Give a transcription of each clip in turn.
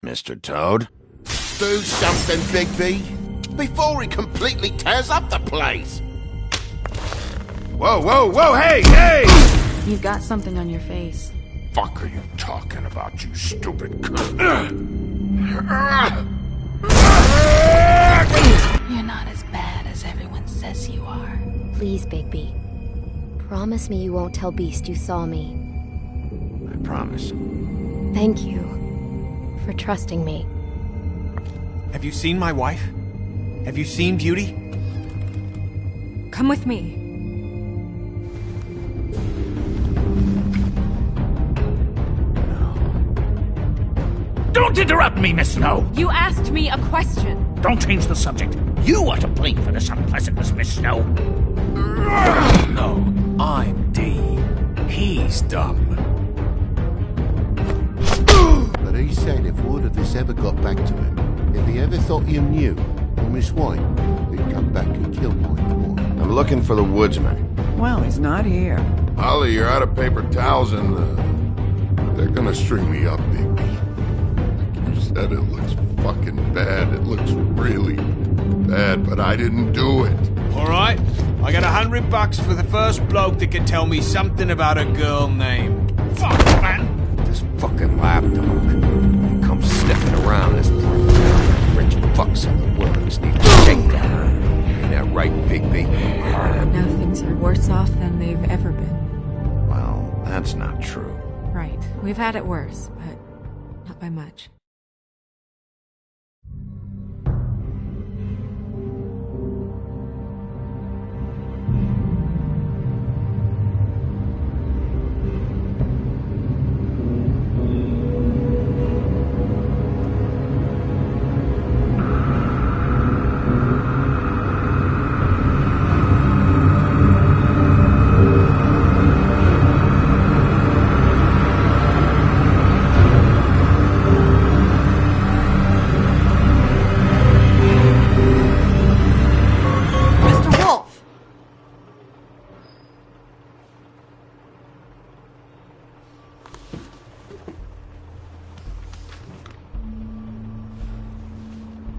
Mr. Toad? Do something, Bigby, before he completely tears up the place! Whoa, whoa, whoa, hey, hey! You've got something on your face. Fuck are you talking about, you stupid cunt? You're not as bad as everyone says you are. Please, Bigby. Promise me you won't tell Beast you saw me. I promise. Thank you for trusting me. Have you seen my wife? Have you seen Beauty? Come with me. Don't interrupt me, Miss Snow! You asked me a question. Don't change the subject. You are to blame for this unpleasantness, Miss Snow. No, I'm D. He's dumb. But he said if word of this ever got back to him, if he ever thought you knew, or Miss White, he'd come back and kill Mike Moore. I'm looking for the woodsman. Well, he's not here. Ollie, you're out of paper towels and, they're gonna string me up, Bigby. Like you said, it looks fucking bad. It looks really bad, but I didn't do it. Alright, I got $100 for the first bloke that can tell me something about a girl named... Fuck, man! This fucking lapdog. He comes sniffing around this part of town. Rich fucks in the world just need to shake that. Ain't that right, Bigby? Now things are worse off than they've ever been. Well, that's not true. Right. We've had it worse, but not by much.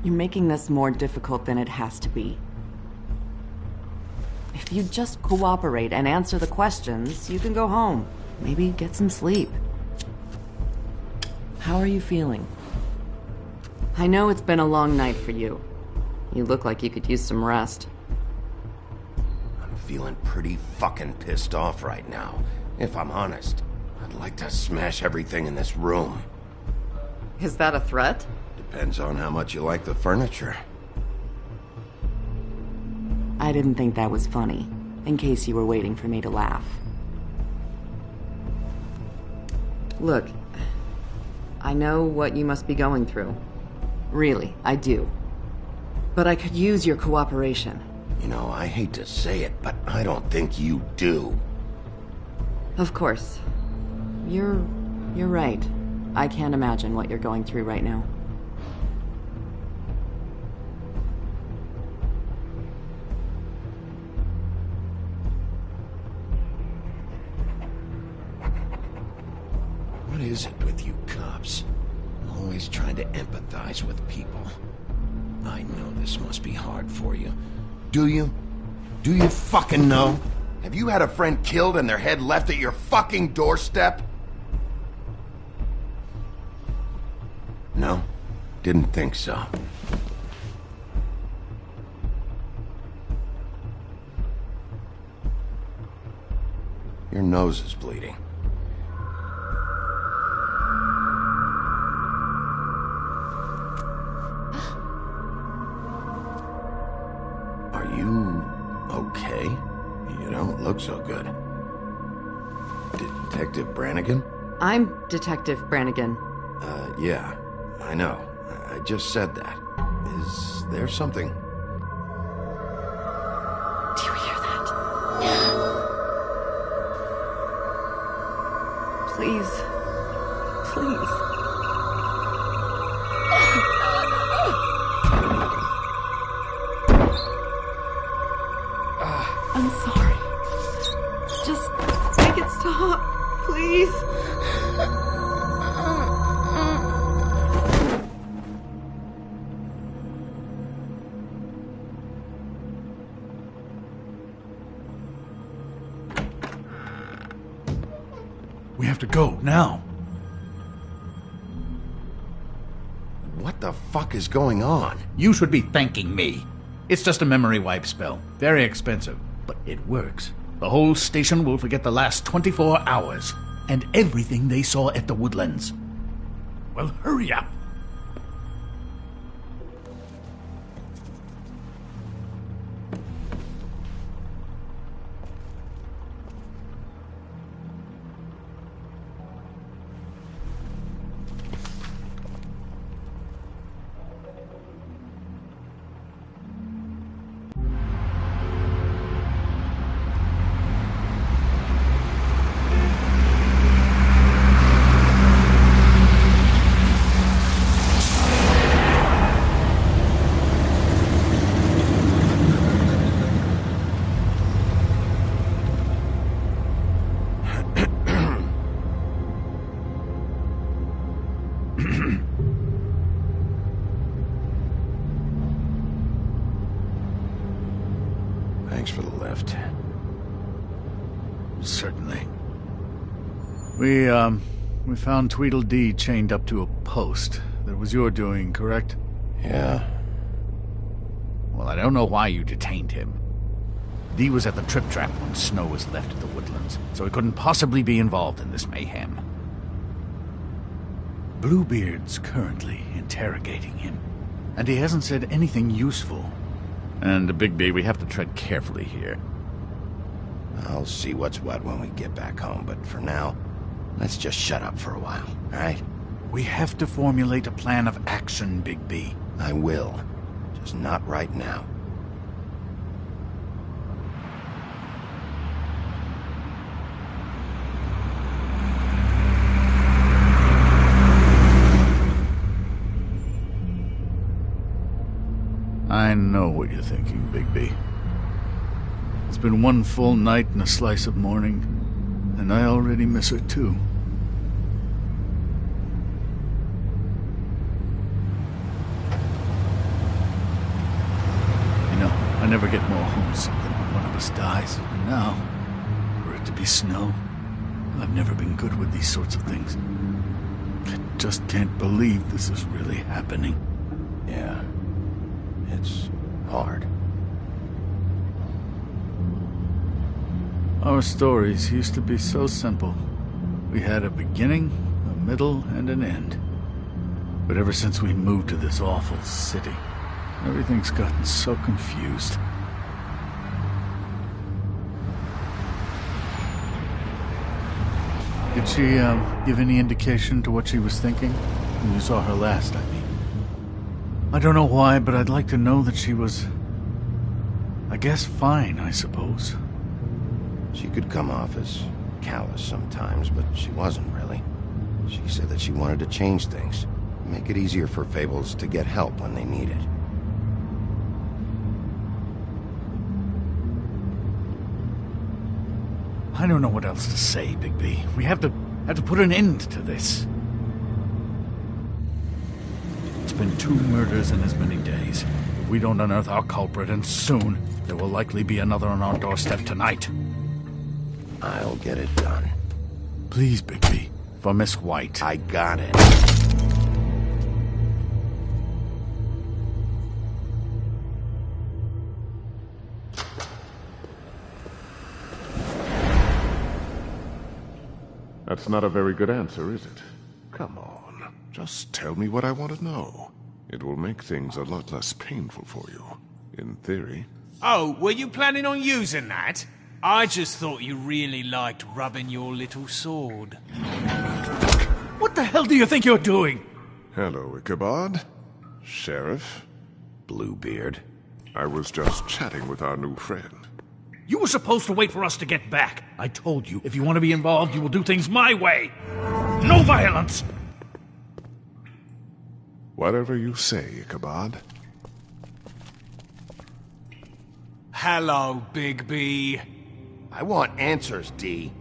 You're making this more difficult than it has to be. If you just cooperate and answer the questions, you can go home. Maybe get some sleep. How are you feeling? I know it's been a long night for you. You look like you could use some rest. I'm feeling pretty fucking pissed off right now. If I'm honest, I'd like to smash everything in this room. Is that a threat? Depends on how much you like the furniture. I didn't think that was funny, in case you were waiting for me to laugh. Look, I know what you must be going through. Really, I do. But I could use your cooperation. You know, I hate to say it, but I don't think you do. Of course. You're right. I can't imagine what you're going through right now. What is it with you cops? Always trying to empathize with people. I know this must be hard for you. Do you? Do you fucking know? Have you had a friend killed and their head left at your fucking doorstep? No? Didn't think so. Your nose is bleeding. Are you okay? You don't look so good. Detective Brannigan? I'm Detective Brannigan. Yeah, I know. I just said that. Is there something Please. Please. I'm sorry. Just make it stop, please. We have to go, now. What the fuck is going on? You should be thanking me. It's just a memory wipe spell. Very expensive, but it works. The whole station will forget the last 24 hours and everything they saw at the Woodlands. Well, hurry up. Thanks for the lift. Certainly. We found Tweedledee chained up to a post. That was your doing, correct? Yeah. Well, I don't know why you detained him. Dee was at the Trip Trap when Snow was left at the Woodlands, so he couldn't possibly be involved in this mayhem. Bluebeard's currently interrogating him, and he hasn't said anything useful. And Bigby, we have to tread carefully here. I'll see what's what when we get back home, but for now, let's just shut up for a while, alright? We have to formulate a plan of action, Bigby. I will. Just not right now. I know what you're thinking, Bigby. It's been one full night and a slice of morning, and I already miss her too. You know, I never get more homesick than when one of us dies. And now, for it to be Snow, I've never been good with these sorts of things. I just can't believe this is really happening. Yeah. It's hard. Our stories used to be so simple. We had a beginning, a middle, and an end. But ever since we moved to this awful city, everything's gotten so confused. Did she, give any indication to what she was thinking? When you saw her last, I mean. I don't know why, but I'd like to know that she was, I guess, fine, I suppose. She could come off as callous sometimes, but she wasn't really. She said that she wanted to change things, make it easier for Fables to get help when they need it. I don't know what else to say, Bigby. We have to put an end to this. It's been 2 murders in as many days. If we don't unearth our culprit, and soon, there will likely be another on our doorstep tonight. I'll get it done. Please, Bigby. For Miss White. I got it. That's not a very good answer, is it? Come on. Just tell me what I want to know. It will make things a lot less painful for you. In theory. Oh, were you planning on using that? I just thought you really liked rubbing your little sword. What the hell do you think you're doing? Hello, Ichabod. Sheriff. Bluebeard. I was just chatting with our new friend. You were supposed to wait for us to get back. I told you, if you want to be involved, you will do things my way. No violence! Whatever you say, Ichabod. Hello, Bigby. I want answers, D.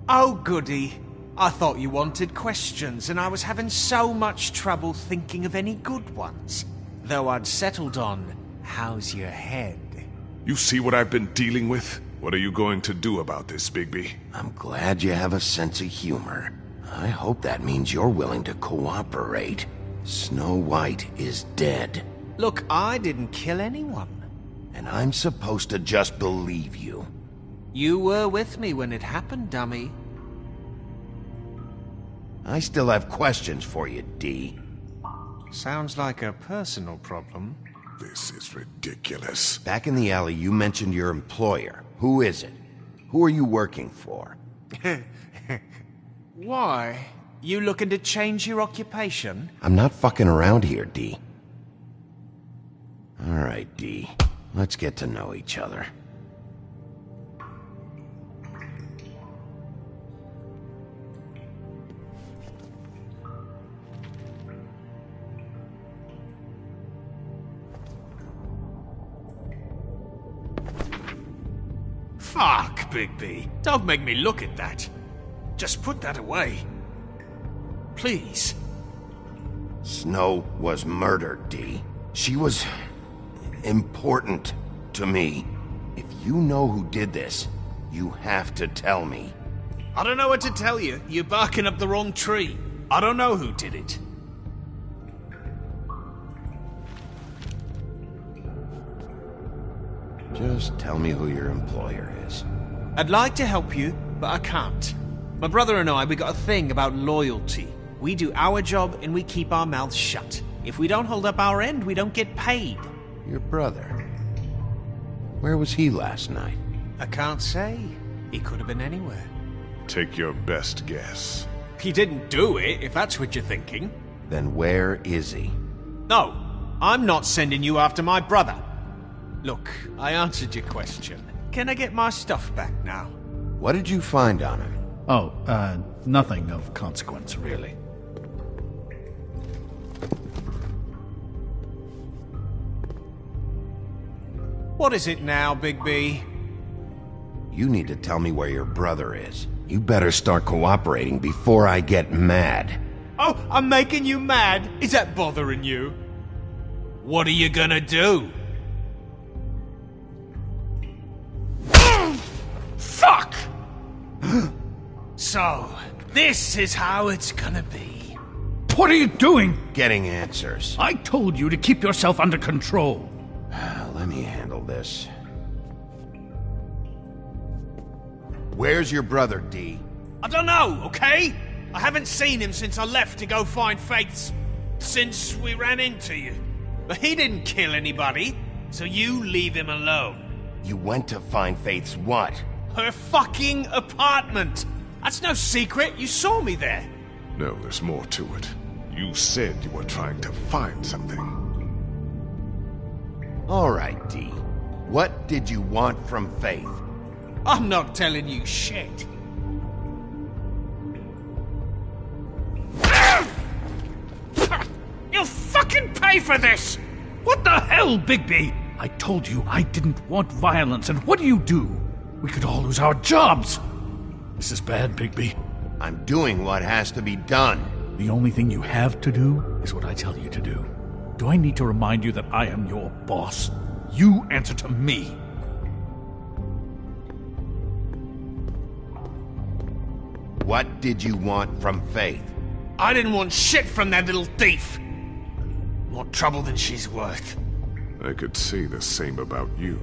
Oh, goody. I thought you wanted questions, and I was having so much trouble thinking of any good ones. Though I'd settled on, how's your head? You see what I've been dealing with? What are you going to do about this, Bigby? I'm glad you have a sense of humor. I hope that means you're willing to cooperate. Snow White is dead. Look, I didn't kill anyone. And I'm supposed to just believe you. You were with me when it happened, dummy. I still have questions for you, D. Sounds like a personal problem. This is ridiculous. Back in the alley, you mentioned your employer. Who is it? Who are you working for? Why? You looking to change your occupation? I'm not fucking around here, D. All right, D. Let's get to know each other. Fuck, Bigby. Don't make me look at that. Just put that away. Please. Snow was murdered, D. She was important to me. If you know who did this, you have to tell me. I don't know what to tell you. You're barking up the wrong tree. I don't know who did it. Just tell me who your employer is. I'd like to help you, but I can't. My brother and I, we got a thing about loyalty. We do our job and we keep our mouths shut. If we don't hold up our end, we don't get paid. Your brother? Where was he last night? I can't say. He could have been anywhere. Take your best guess. He didn't do it, if that's what you're thinking. Then where is he? No, I'm not sending you after my brother. Look, I answered your question. Can I get my stuff back now? What did you find on him? Oh, nothing of consequence, really. What is it now, Bigby? You need to tell me where your brother is. You better start cooperating before I get mad. Oh, I'm making you mad? Is that bothering you? What are you gonna do? Fuck! So, this is how it's gonna be. What are you doing? Getting answers. I told you to keep yourself under control. Let me handle this. Where's your brother, D? I don't know, okay? I haven't seen him since I left to go find Faith's... since we ran into you. But he didn't kill anybody, so you leave him alone. You went to find Faith's what? Her fucking apartment! That's no secret, you saw me there. No, there's more to it. You said you were trying to find something. All right, D. What did you want from Faith? I'm not telling you shit. You'll fucking pay for this! What the hell, Bigby? I told you I didn't want violence, and what do? We could all lose our jobs. This is bad, Bigby. I'm doing what has to be done. The only thing you have to do is what I tell you to do. Do I need to remind you that I am your boss? You answer to me. What did you want from Faith? I didn't want shit from that little thief. More trouble than she's worth. I could say the same about you.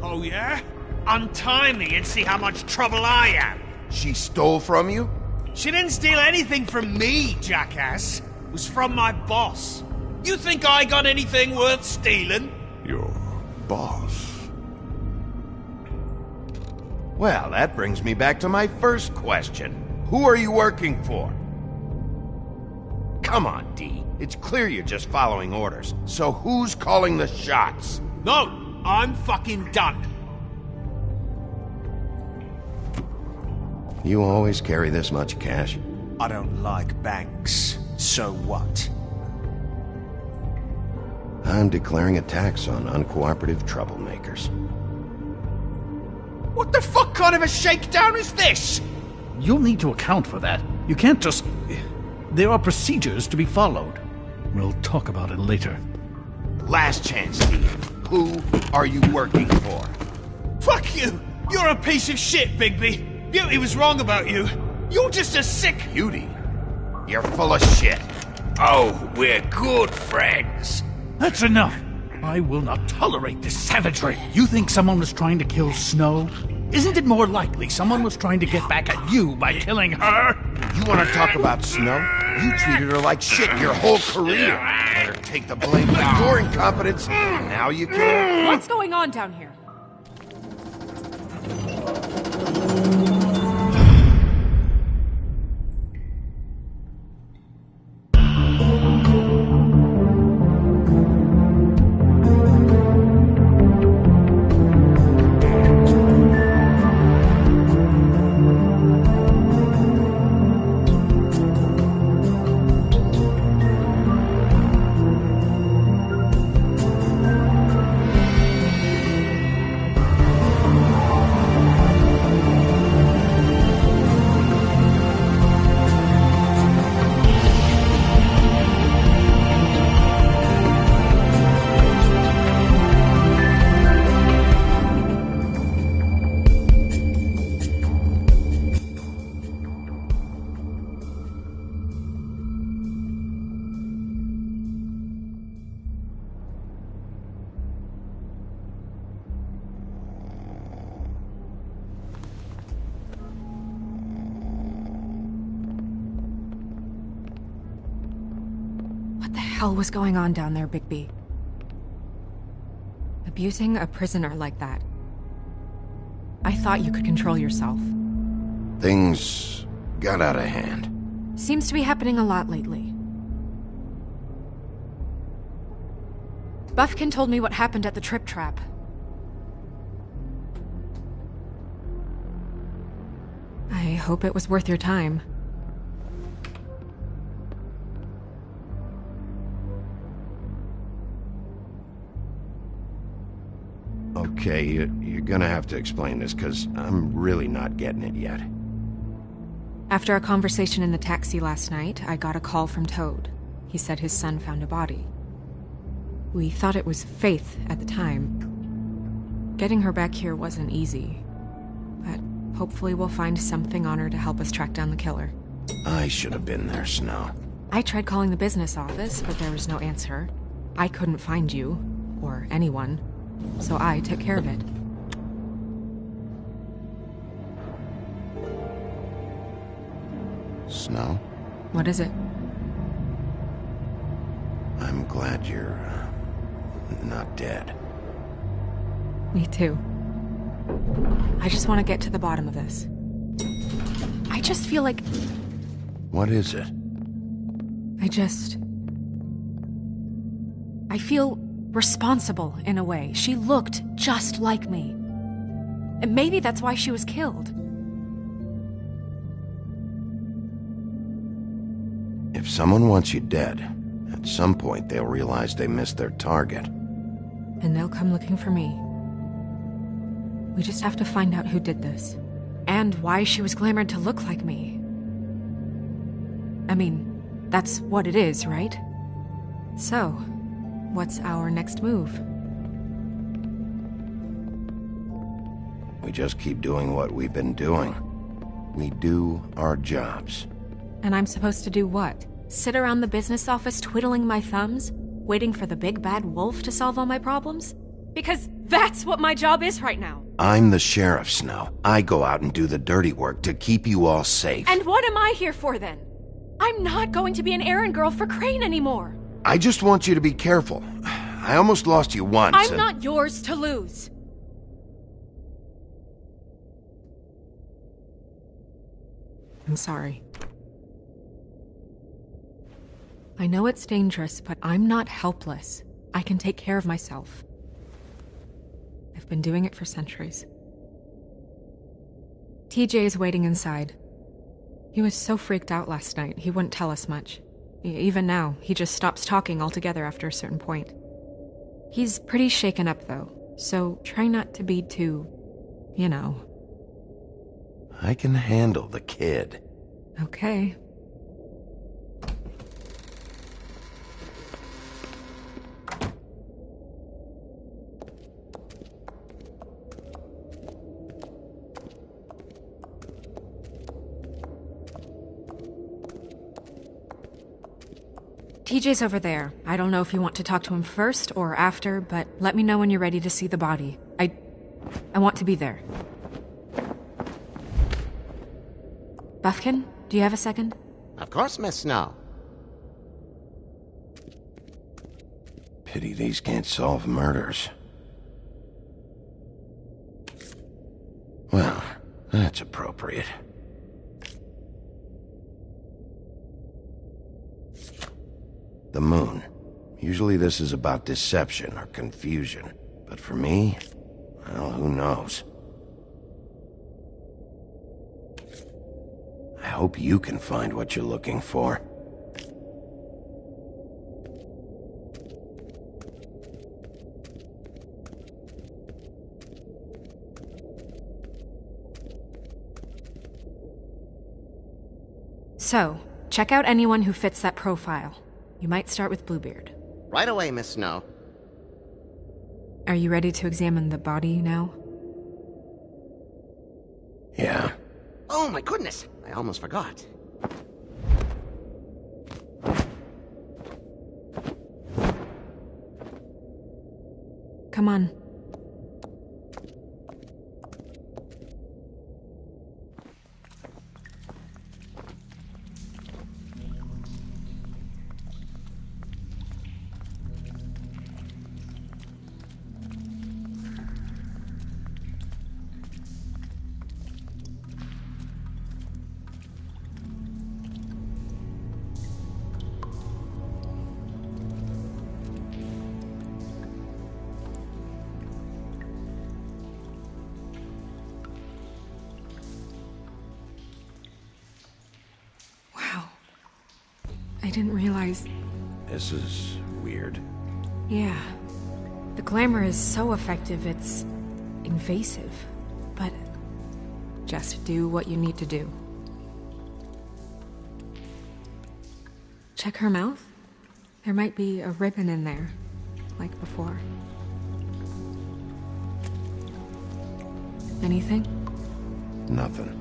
Oh yeah? Untie me and see how much trouble I am. She stole from you? She didn't steal anything from me, jackass. It was from my boss. You think I got anything worth stealing? Your boss? Well, that brings me back to my first question. Who are you working for? Come on, D. It's clear you're just following orders. So who's calling the shots? No, I'm fucking done. You always carry this much cash? I don't like banks. So what? I'm declaring a tax on uncooperative troublemakers. What the fuck kind of a shakedown is this? You'll need to account for that. You can't just... There are procedures to be followed. We'll talk about it later. Last chance, Steve. Who are you working for? Fuck you! You're a piece of shit, Bigby! Beauty was wrong about you. You're just a sick... Beauty? You're full of shit. Oh, we're good friends. That's enough! I will not tolerate this savagery. You think someone was trying to kill Snow? Isn't it more likely someone was trying to get back at you by killing her? You want to talk about Snow? You treated her like shit your whole career. Let her take the blame for your incompetence. Now you care? What's going on down here? What the hell was going on down there, Bigby? Abusing a prisoner like that. I thought you could control yourself. Things got out of hand. Seems to be happening a lot lately. Buffkin told me what happened at the Trip Trap. I hope it was worth your time. Okay, you're gonna have to explain this, because I'm really not getting it yet. After a conversation in the taxi last night, I got a call from Toad. He said his son found a body. We thought it was Faith at the time. Getting her back here wasn't easy, but hopefully we'll find something on her to help us track down the killer. I should have been there, Snow. I tried calling the business office, but there was no answer. I couldn't find you, or anyone, so I took care of it. Snow? What is it? I'm glad you're not dead. Me too. I just want to get to the bottom of this. I just feel like... What is it? I feel responsible in a way. She looked just like me. And maybe that's why she was killed. If someone wants you dead, at some point they'll realize they missed their target. And they'll come looking for me. We just have to find out who did this. And why she was glamored to look like me. I mean, that's what it is, right? So, what's our next move? We just keep doing what we've been doing. We do our jobs. And I'm supposed to do what? Sit around the business office twiddling my thumbs, waiting for the big bad wolf to solve all my problems? Because that's what my job is right now. I'm the sheriff, Snow. I go out and do the dirty work to keep you all safe. And what am I here for then? I'm not going to be an errand girl for Crane anymore. I just want you to be careful. I almost lost you once. I'm not yours to lose. I'm sorry. I know it's dangerous, but I'm not helpless. I can take care of myself. I've been doing it for centuries. TJ is waiting inside. He was so freaked out last night, he wouldn't tell us much. Even now, he just stops talking altogether after a certain point. He's pretty shaken up, though, so try not to be too, you know. I can handle the kid. Okay. TJ's over there. I don't know if you want to talk to him first or after, but let me know when you're ready to see the body. I want to be there. Buffkin, do you have a second? Of course, Miss Snow. Pity these can't solve murders. Well, that's appropriate. The moon. Usually this is about deception or confusion. But for me, well, who knows? I hope you can find what you're looking for. So, check out anyone who fits that profile. You might start with Bluebeard. Right away, Miss Snow. Are you ready to examine the body now? Yeah. Oh my goodness! I almost forgot. Come on. I didn't realize... This is weird. Yeah. The glamour is so effective, it's invasive. But just do what you need to do. Check her mouth. There might be a ribbon in there, like before. Anything? Nothing.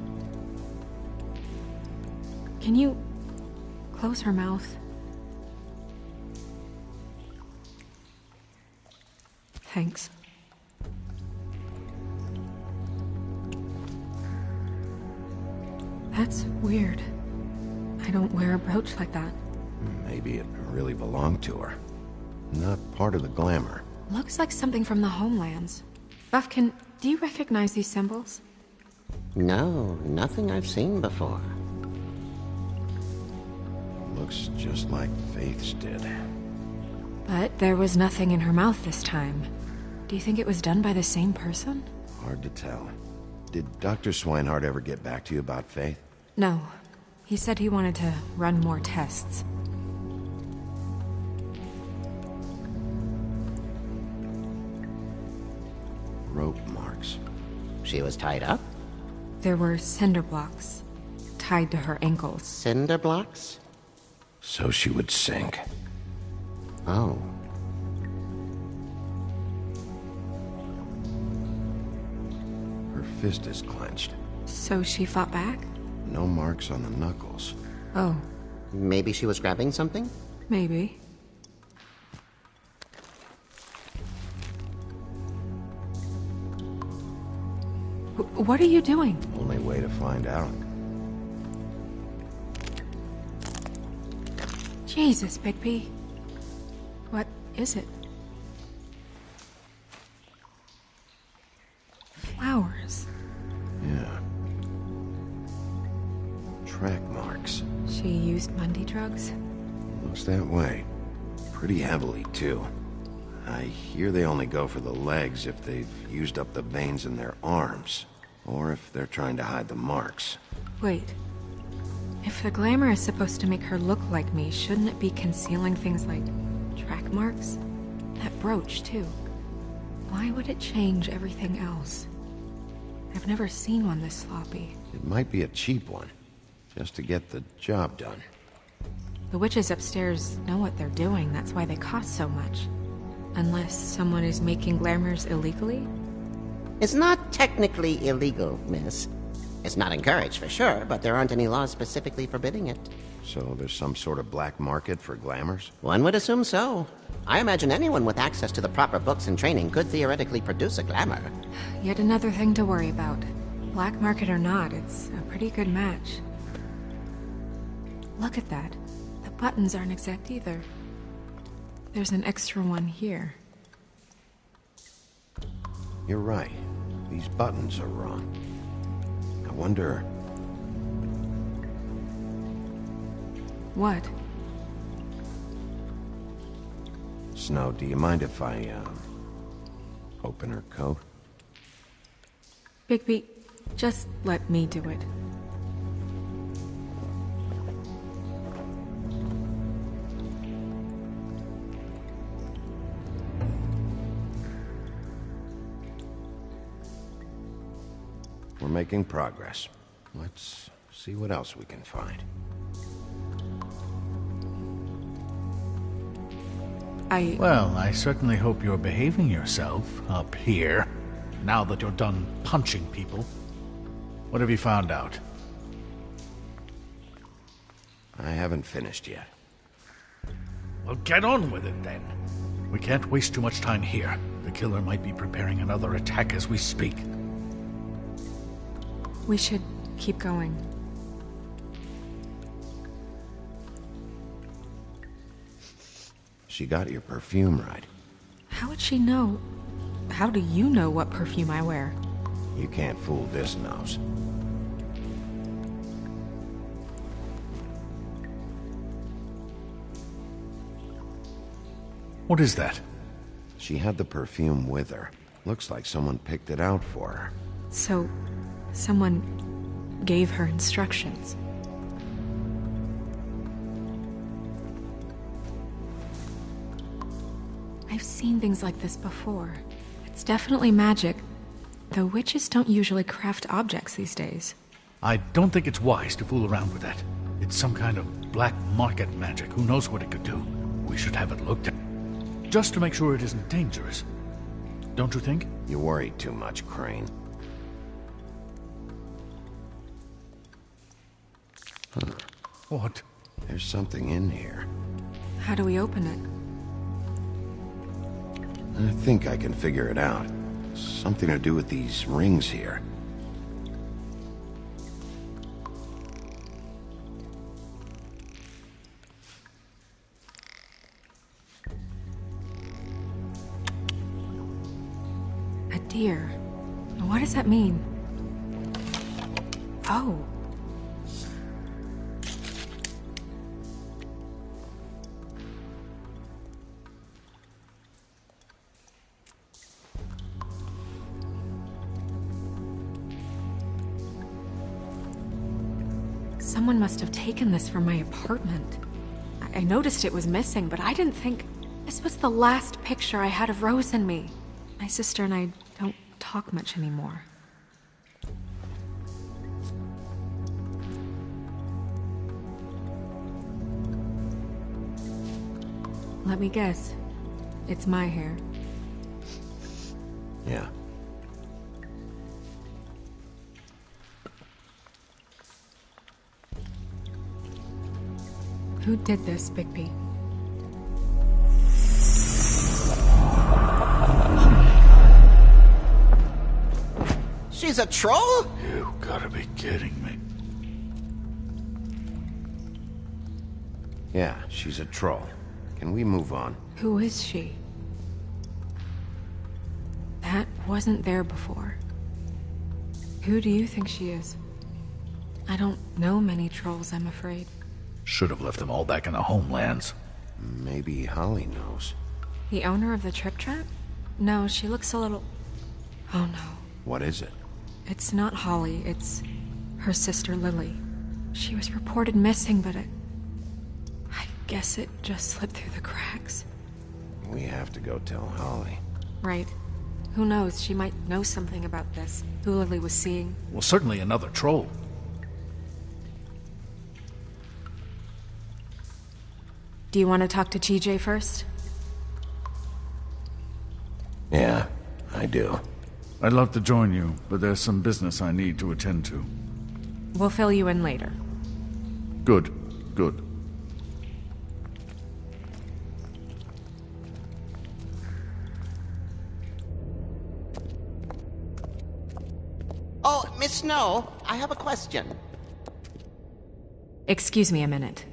Can you close her mouth? Thanks. That's weird. I don't wear a brooch like that. Maybe it really belonged to her. Not part of the glamour. Looks like something from the homelands. Buffkin, do you recognize these symbols? No, nothing I've seen before. Looks just like Faith's did. But there was nothing in her mouth this time. Do you think it was done by the same person? Hard to tell. Did Dr. Swinehart ever get back to you about Faith? No. He said he wanted to run more tests. Rope marks. She was tied up? There were cinder blocks tied to her ankles. Cinder blocks? So she would sink. Oh. Her fist is clenched. So she fought back? No marks on the knuckles. Oh. Maybe she was grabbing something? Maybe. What are you doing? Only way to find out. Jesus, Bigby. What is it? Flowers. Yeah. Track marks. She used Mundy drugs? Looks that way. Pretty heavily, too. I hear they only go for the legs if they've used up the veins in their arms. Or if they're trying to hide the marks. Wait. If the glamour is supposed to make her look like me, shouldn't it be concealing things like track marks? That brooch, too. Why would it change everything else? I've never seen one this sloppy. It might be a cheap one, just to get the job done. The witches upstairs know what they're doing, that's why they cost so much. Unless someone is making glamours illegally? It's not technically illegal, miss. It's not encouraged for sure, but there aren't any laws specifically forbidding it. So there's some sort of black market for glamours? One would assume so. I imagine anyone with access to the proper books and training could theoretically produce a glamour. Yet another thing to worry about. Black market or not, it's a pretty good match. Look at that. The buttons aren't exact either. There's an extra one here. You're right. These buttons are wrong. I wonder... What? Snow, do you mind if I, open her coat? Bigby, just let me do it. We're making progress. Let's see what else we can find. Well, I certainly hope you're behaving yourself up here, now that you're done punching people. What have you found out? I haven't finished yet. Well, get on with it, then. We can't waste too much time here. The killer might be preparing another attack as we speak. We should keep going. She got your perfume right. How would she know? How do you know what perfume I wear? You can't fool this nose. What is that? She had the perfume with her. Looks like someone picked it out for her. So, someone gave her instructions. I've seen things like this before. It's definitely magic, though witches don't usually craft objects these days. I don't think it's wise to fool around with that. It's some kind of black market magic. Who knows what it could do? We should have it looked at. Just to make sure it isn't dangerous. Don't you think? You worry too much, Crane. Huh. What? There's something in here. How do we open it? I think I can figure it out. Something to do with these rings here. A deer. What does that mean? Oh. Someone must have taken this from my apartment. I noticed it was missing, but I didn't think... This was the last picture I had of Rose and me. My sister and I don't talk much anymore. Let me guess. It's my hair. Yeah. Who did this, Bigby? She's a troll? You gotta be kidding me. Yeah, she's a troll. Can we move on? Who is she? That wasn't there before. Who do you think she is? I don't know many trolls, I'm afraid. Should have left them all back in the homelands. Maybe Holly knows. The owner of the Trip Trap? No, she looks a little... Oh no. What is it? It's not Holly, it's her sister Lily. She was reported missing, but I guess it just slipped through the cracks. We have to go tell Holly. Right. Who knows, she might know something about this. Who Lily was seeing. Well, certainly another troll. Do you want to talk to TJ first? Yeah, I do. I'd love to join you, but there's some business I need to attend to. We'll fill you in later. Good, good. Oh, Miss Snow, I have a question. Excuse me a minute.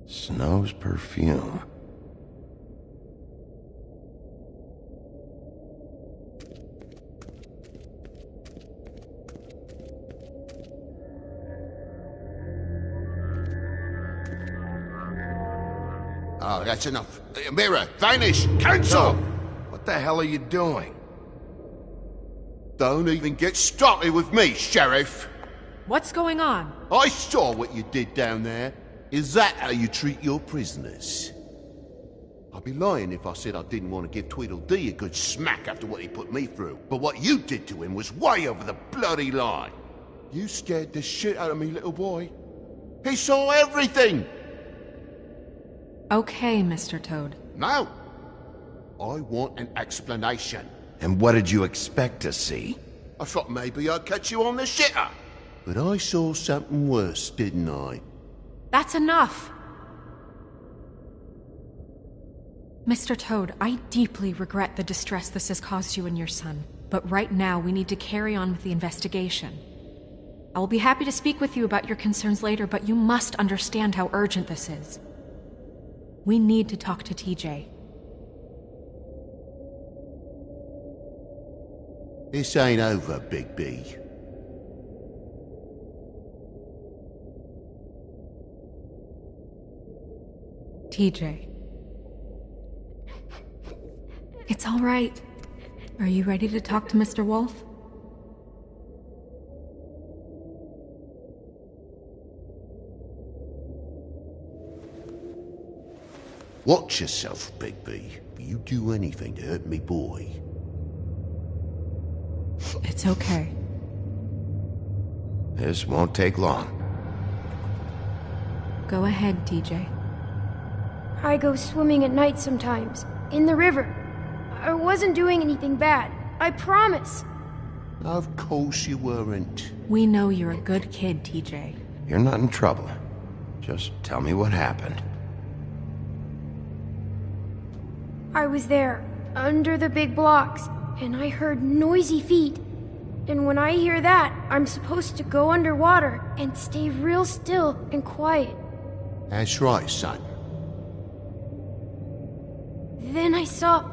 Snow's perfume. Oh, that's enough. Mirror, vanish, cancel! What the hell are you doing? Don't even get started with me, Sheriff. What's going on? I saw what you did down there. Is that how you treat your prisoners? I'd be lying if I said I didn't want to give Tweedledee a good smack after what he put me through. But what you did to him was way over the bloody line. You scared the shit out of me, little boy. He saw everything! Okay, Mr. Toad. No. I want an explanation. And what did you expect to see? I thought maybe I'd catch you on the shitter. But I saw something worse, didn't I? That's enough! Mr. Toad, I deeply regret the distress this has caused you and your son. But right now, we need to carry on with the investigation. I will be happy to speak with you about your concerns later, but you must understand how urgent this is. We need to talk to TJ. This ain't over, Big B. TJ. It's all right. Are you ready to talk to Mr. Wolf? Watch yourself, Big B. If you do anything to hurt me boy. It's okay. This won't take long. Go ahead, TJ. I go swimming at night sometimes, in the river. I wasn't doing anything bad, I promise. Of course you weren't. We know you're a good kid, TJ. You're not in trouble. Just tell me what happened. I was there, under the big blocks, and I heard noisy feet. And when I hear that, I'm supposed to go underwater and stay real still and quiet. That's right, son. Then I saw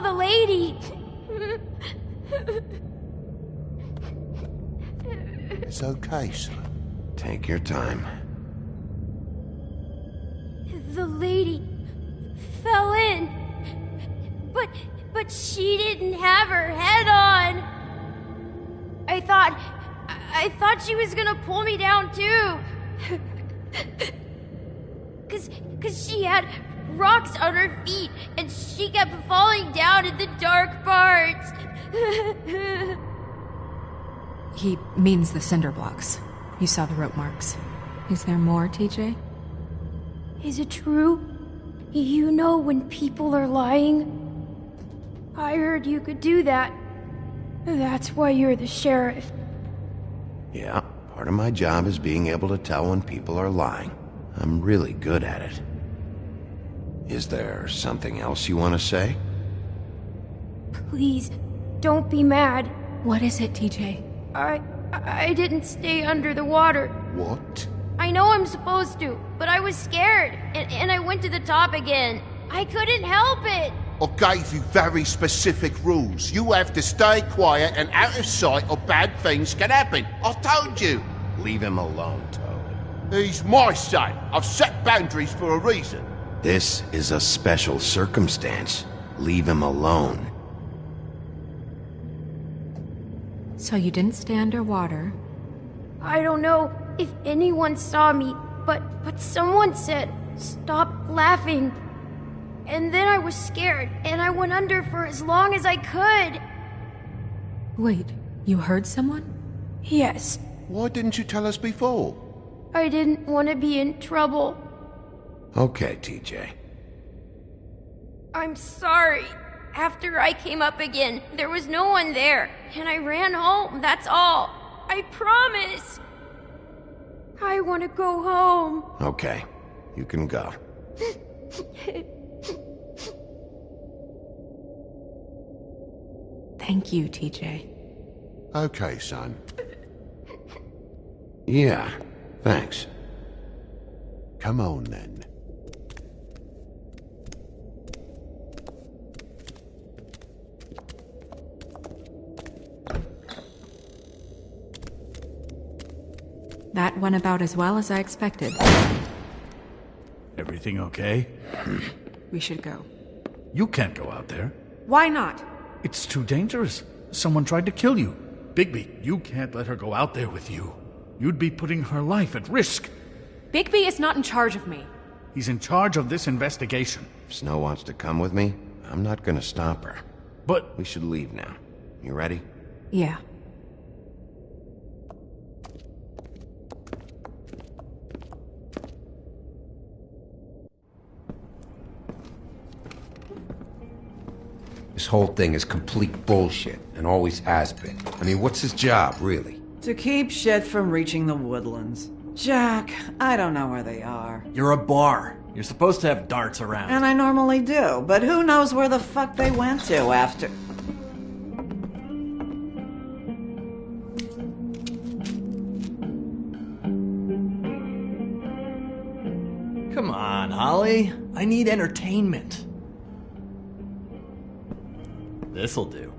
the lady. It's okay, son. Take your time. The lady fell in. But she didn't have her head on. I thought she was gonna pull me down too. Cause she had rocks on her feet and she kept falling down in the dark parts. He means the cinder blocks. You saw the rope marks. Is there more, TJ? Is it true? You know when people are lying? I heard you could do that. That's why you're the sheriff. Yeah, part of my job is being able to tell when people are lying. I'm really good at it. Is there something else you want to say? Please, don't be mad. What is it, TJ? I didn't stay under the water. What? I know I'm supposed to, but I was scared, and I went to the top again. I couldn't help it. I gave you very specific rules. You have to stay quiet and out of sight or bad things can happen. I told you. Leave him alone, Toad. He's my son. I've set boundaries for a reason. This is a special circumstance. Leave him alone. So you didn't stay underwater? I don't know if anyone saw me, but someone said, "Stop laughing." And then I was scared, and I went under for as long as I could. Wait, you heard someone? Yes. Why didn't you tell us before? I didn't want to be in trouble. Okay, TJ. I'm sorry. After I came up again, there was no one there, and I ran home, that's all. I promise. I want to go home. Okay, you can go. Thank you, TJ. Okay, son. Yeah, thanks. Come on, then. That went about as well as I expected. Everything okay? We should go. You can't go out there. Why not? It's too dangerous. Someone tried to kill you. Bigby, you can't let her go out there with you. You'd be putting her life at risk. Bigby is not in charge of me. He's in charge of this investigation. If Snow wants to come with me, I'm not gonna stop her. But we should leave now. You ready? Yeah. This whole thing is complete bullshit, and always has been. I mean, what's his job, really? To keep shit from reaching the woodlands. Jack, I don't know where they are. You're a bar. You're supposed to have darts around. And I normally do, but who knows where the fuck they went to after... Come on, Holly. I need entertainment. This'll do.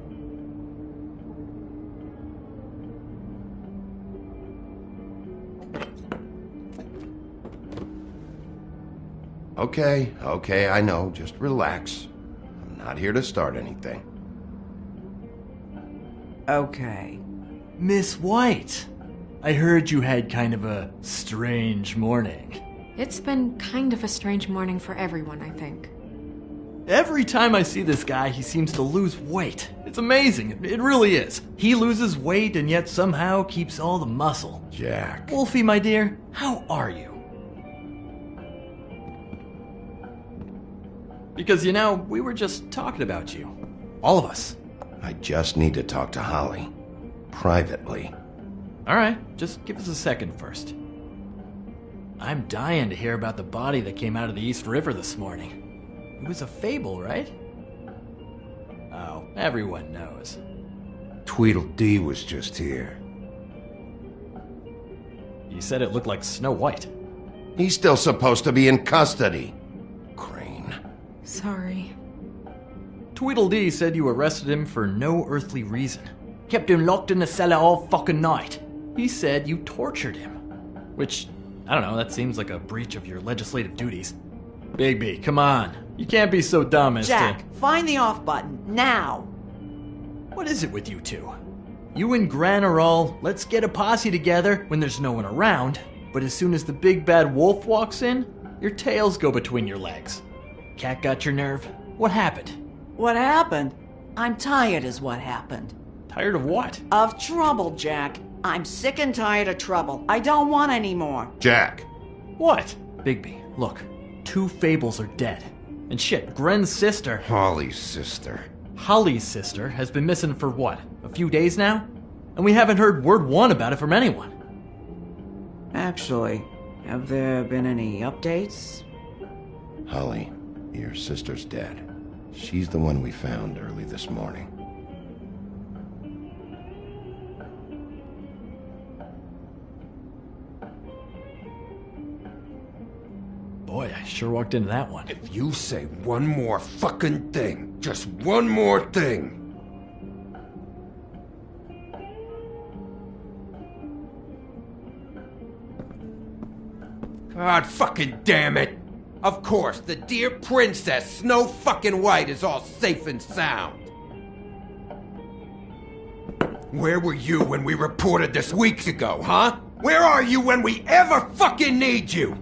Okay, I know. Just relax. I'm not here to start anything. Okay. Miss White, I heard you had kind of a strange morning. It's been kind of a strange morning for everyone, I think. Every time I see this guy, he seems to lose weight. It's amazing. It really is. He loses weight and yet somehow keeps all the muscle. Jack. Wolfie, my dear, how are you? Because, you know, we were just talking about you. All of us. I just need to talk to Holly. Privately. Alright, just give us a second first. I'm dying to hear about the body that came out of the East River this morning. It was a fable, right? Oh, everyone knows. Tweedledee was just here. You said it looked like Snow White. He's still supposed to be in custody. Sorry. Tweedledee said you arrested him for no earthly reason. Kept him locked in the cellar all fucking night. He said you tortured him. Which, I don't know, that seems like a breach of your legislative duties. Bigby, come on. You can't be so dumb as Jack, find the off button, now! What is it with you two? You and Gran are all, let's get a posse together when there's no one around, but as soon as the big bad wolf walks in, your tails go between your legs. Cat got your nerve? What happened? What happened? I'm tired is what happened. Tired of what? Of trouble, Jack. I'm sick and tired of trouble. I don't want any more. Jack. What? Bigby, look. 2 fables are dead. And shit, Gren's sister... Holly's sister. Holly's sister has been missing for what? A few days now? And we haven't heard word one about it from anyone. Actually, have there been any updates? Holly, your sister's dead. She's the one we found early this morning. Boy, I sure walked into that one. If you say one more fucking thing, just one more thing. God fucking damn it! Of course, the dear princess, Snow fucking White, is all safe and sound. Where were you when we reported this weeks ago, huh? Where are you when we ever fucking need you?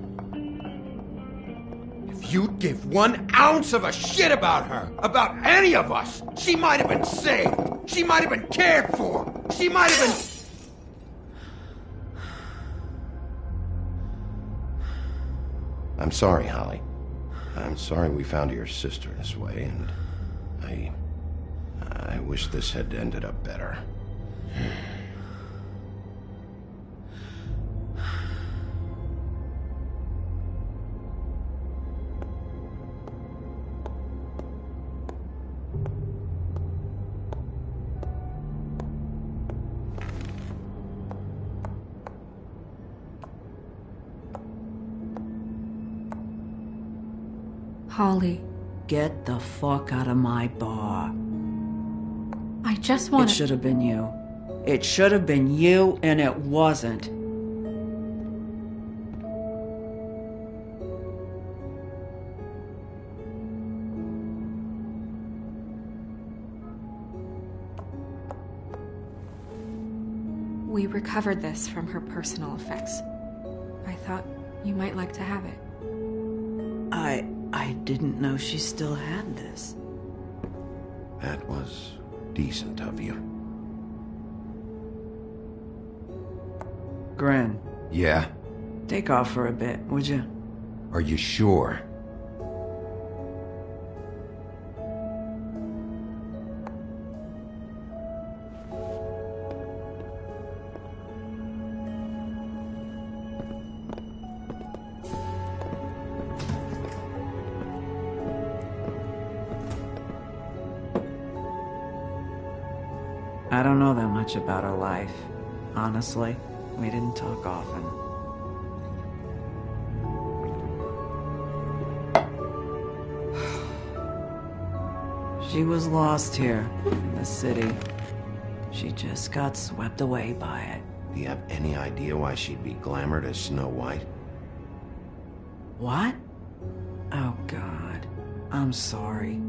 If you'd give 1 ounce of a shit about her, about any of us, she might have been saved. She might have been cared for. She might have been... I'm sorry, Holly. I'm sorry we found your sister this way, and I wish this had ended up better. Holly. Get the fuck out of my bar. I just want It should have been you. It should have been you, and it wasn't. We recovered this from her personal effects. I thought you might like to have it. I didn't know she still had this. That was decent of you. Gren. Yeah? Take off for a bit, would you? Are you sure? I don't know that much about her life. Honestly, we didn't talk often. She was lost here, in the city. She just got swept away by it. Do you have any idea why she'd be glamored as Snow White? What? Oh, God. I'm sorry.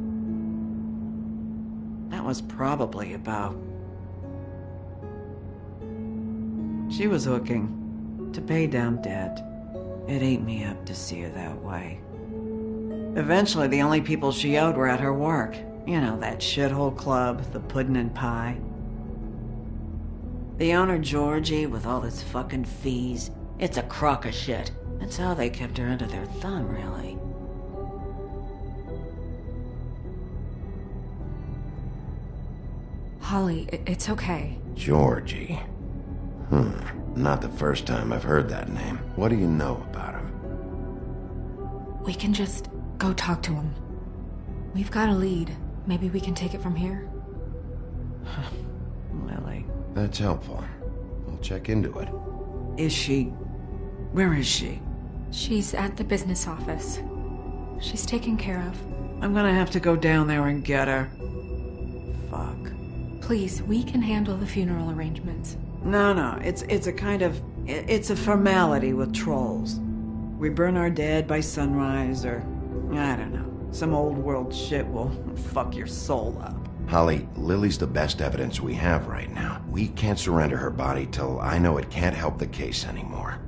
That was probably about... She was hooking to pay down debt. It ate me up to see her that way. Eventually, the only people she owed were at her work. You know, that shithole club, the Puddin' and Pie. The owner, Georgie, with all his fucking fees, it's a crock of shit. That's how they kept her under their thumb, really. Holly, it's okay. Georgie. Not the first time I've heard that name. What do you know about him? We can just go talk to him. We've got a lead. Maybe we can take it from here. Lily. That's helpful. I'll check into it. Is she... Where is she? She's at the business office. She's taken care of. I'm gonna have to go down there and get her. Fuck. Please, we can handle the funeral arrangements. No, it's a kind of... It's a formality with trolls. We burn our dead by sunrise, or... I don't know. Some old world shit will fuck your soul up. Holly, Lily's the best evidence we have right now. We can't surrender her body till I know it can't help the case anymore.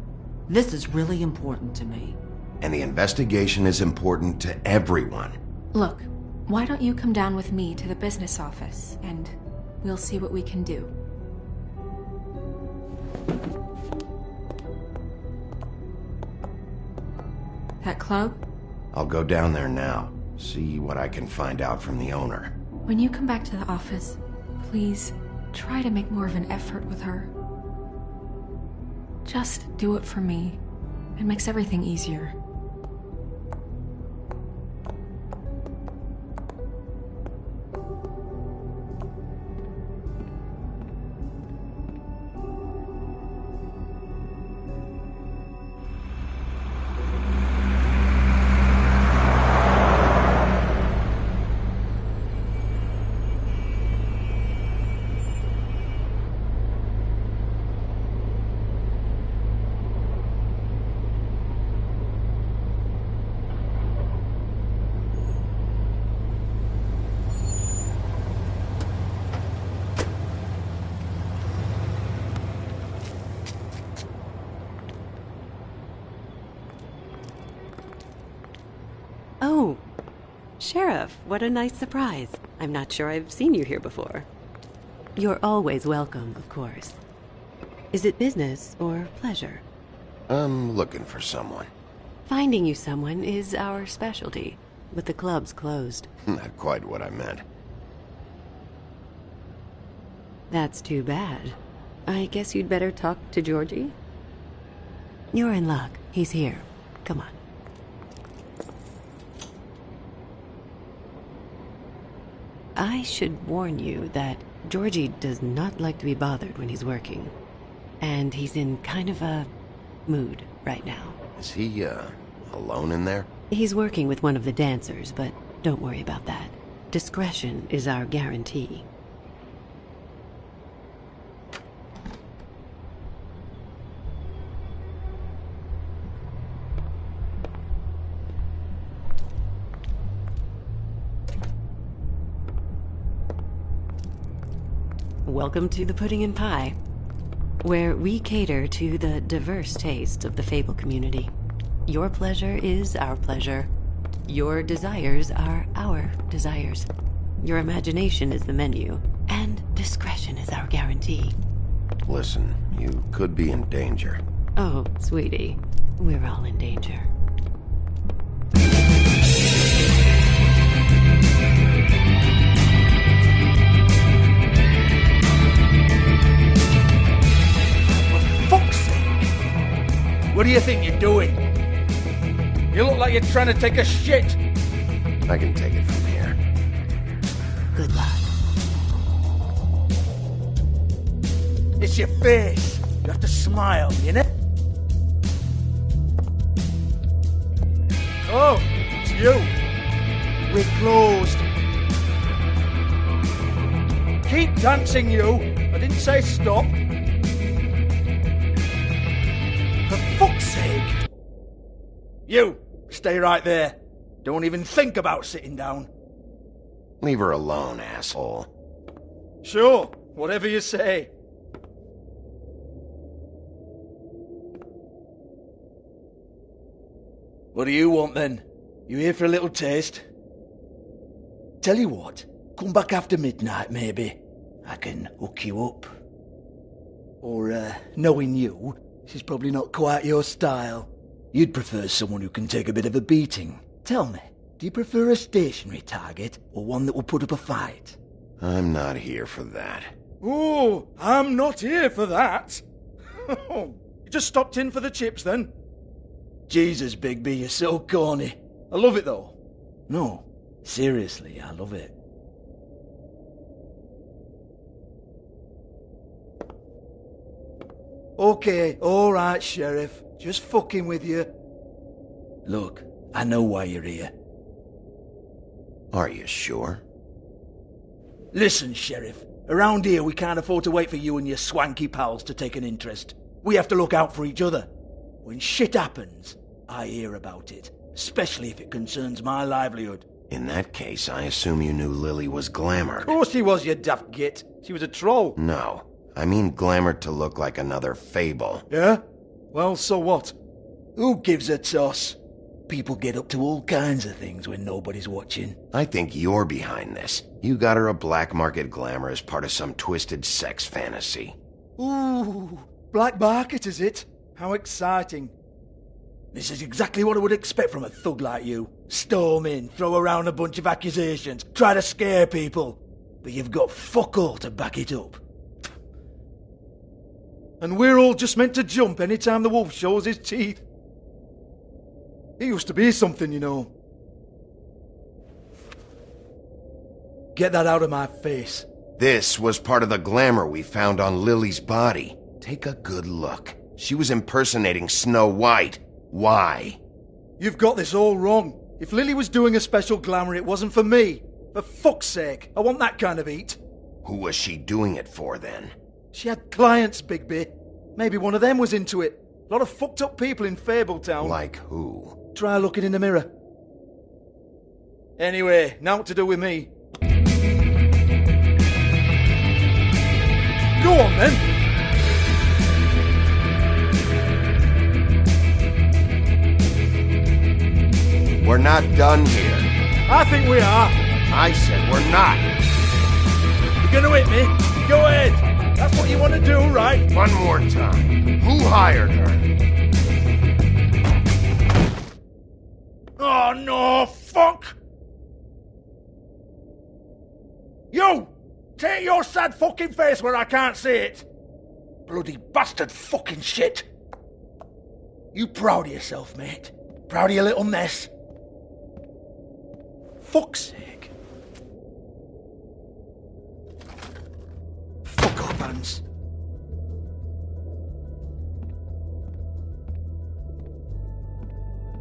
This is really important to me. And the investigation is important to everyone. Look, why don't you come down with me to the business office, and we'll see what we can do. That club? I'll go down there now, see what I can find out from the owner. When you come back to the office, please try to make more of an effort with her. Just do it for me. It makes everything easier. Sheriff, what a nice surprise. I'm not sure I've seen you here before. You're always welcome, of course. Is it business or pleasure? I'm looking for someone. Finding you someone is our specialty, but the club's closed. Not quite what I meant. That's too bad. I guess you'd better talk to Georgie? You're in luck. He's here. Come on. I should warn you that Georgie does not like to be bothered when he's working. And he's in kind of a mood right now. Is he, alone in there? He's working with one of the dancers, but don't worry about that. Discretion is our guarantee. Welcome to the Pudding and Pie, where we cater to the diverse tastes of the Fable community. Your pleasure is our pleasure. Your desires are our desires. Your imagination is the menu, and discretion is our guarantee. Listen, you could be in danger. Oh, sweetie, we're all in danger. What do you think you're doing? You look like you're trying to take a shit. I can take it from here. Good luck. It's your face. You have to smile, you know? Oh, it's you. We're closed. Keep dancing, you. I didn't say stop. For fuck's sake! You, stay right there. Don't even think about sitting down. Leave her alone, asshole. Sure, whatever you say. What do you want then? You here for a little taste? Tell you what, come back after midnight maybe. I can hook you up. Or, knowing you, she's probably not quite your style. You'd prefer someone who can take a bit of a beating. Tell me, do you prefer a stationary target or one that will put up a fight? I'm not here for that. Oh, I'm not here for that. You just stopped in for the chips then? Jesus, Bigby, you're so corny. I love it though. No, seriously, I love it. Okay, alright, Sheriff. Just fucking with you. Look, I know why you're here. Are you sure? Listen, Sheriff. Around here, we can't afford to wait for you and your swanky pals to take an interest. We have to look out for each other. When shit happens, I hear about it. Especially if it concerns my livelihood. In that case, I assume you knew Lily was glamored. Of course she was, you daft git. She was a troll. No. I mean glamored to look like another Fable. Yeah? Well, so what? Who gives a toss? People get up to all kinds of things when nobody's watching. I think you're behind this. You got her a black market glamour as part of some twisted sex fantasy. Ooh, black market is it? How exciting. This is exactly what I would expect from a thug like you. Storm in, throw around a bunch of accusations, try to scare people. But you've got fuck all to back it up. And we're all just meant to jump any time the wolf shows his teeth. He used to be something, you know. Get that out of my face. This was part of the glamour we found on Lily's body. Take a good look. She was impersonating Snow White. Why? You've got this all wrong. If Lily was doing a special glamour, it wasn't for me. For fuck's sake, I want that kind of eat. Who was she doing it for, then? She had clients, Bigby. Maybe one of them was into it. A lot of fucked up people in Fabletown. Like who? Try looking in the mirror. Anyway, now what to do with me. Go on, then. We're not done here. I think we are. I said we're not. You're gonna hit me? Go ahead. That's what you want to do, right? One more time. Who hired her? Oh, no, fuck! You! Take your sad fucking face where I can't see it! Bloody bastard fucking shit! You proud of yourself, mate? Proud of your little mess? Fuck's sake. Fuck off, Hans.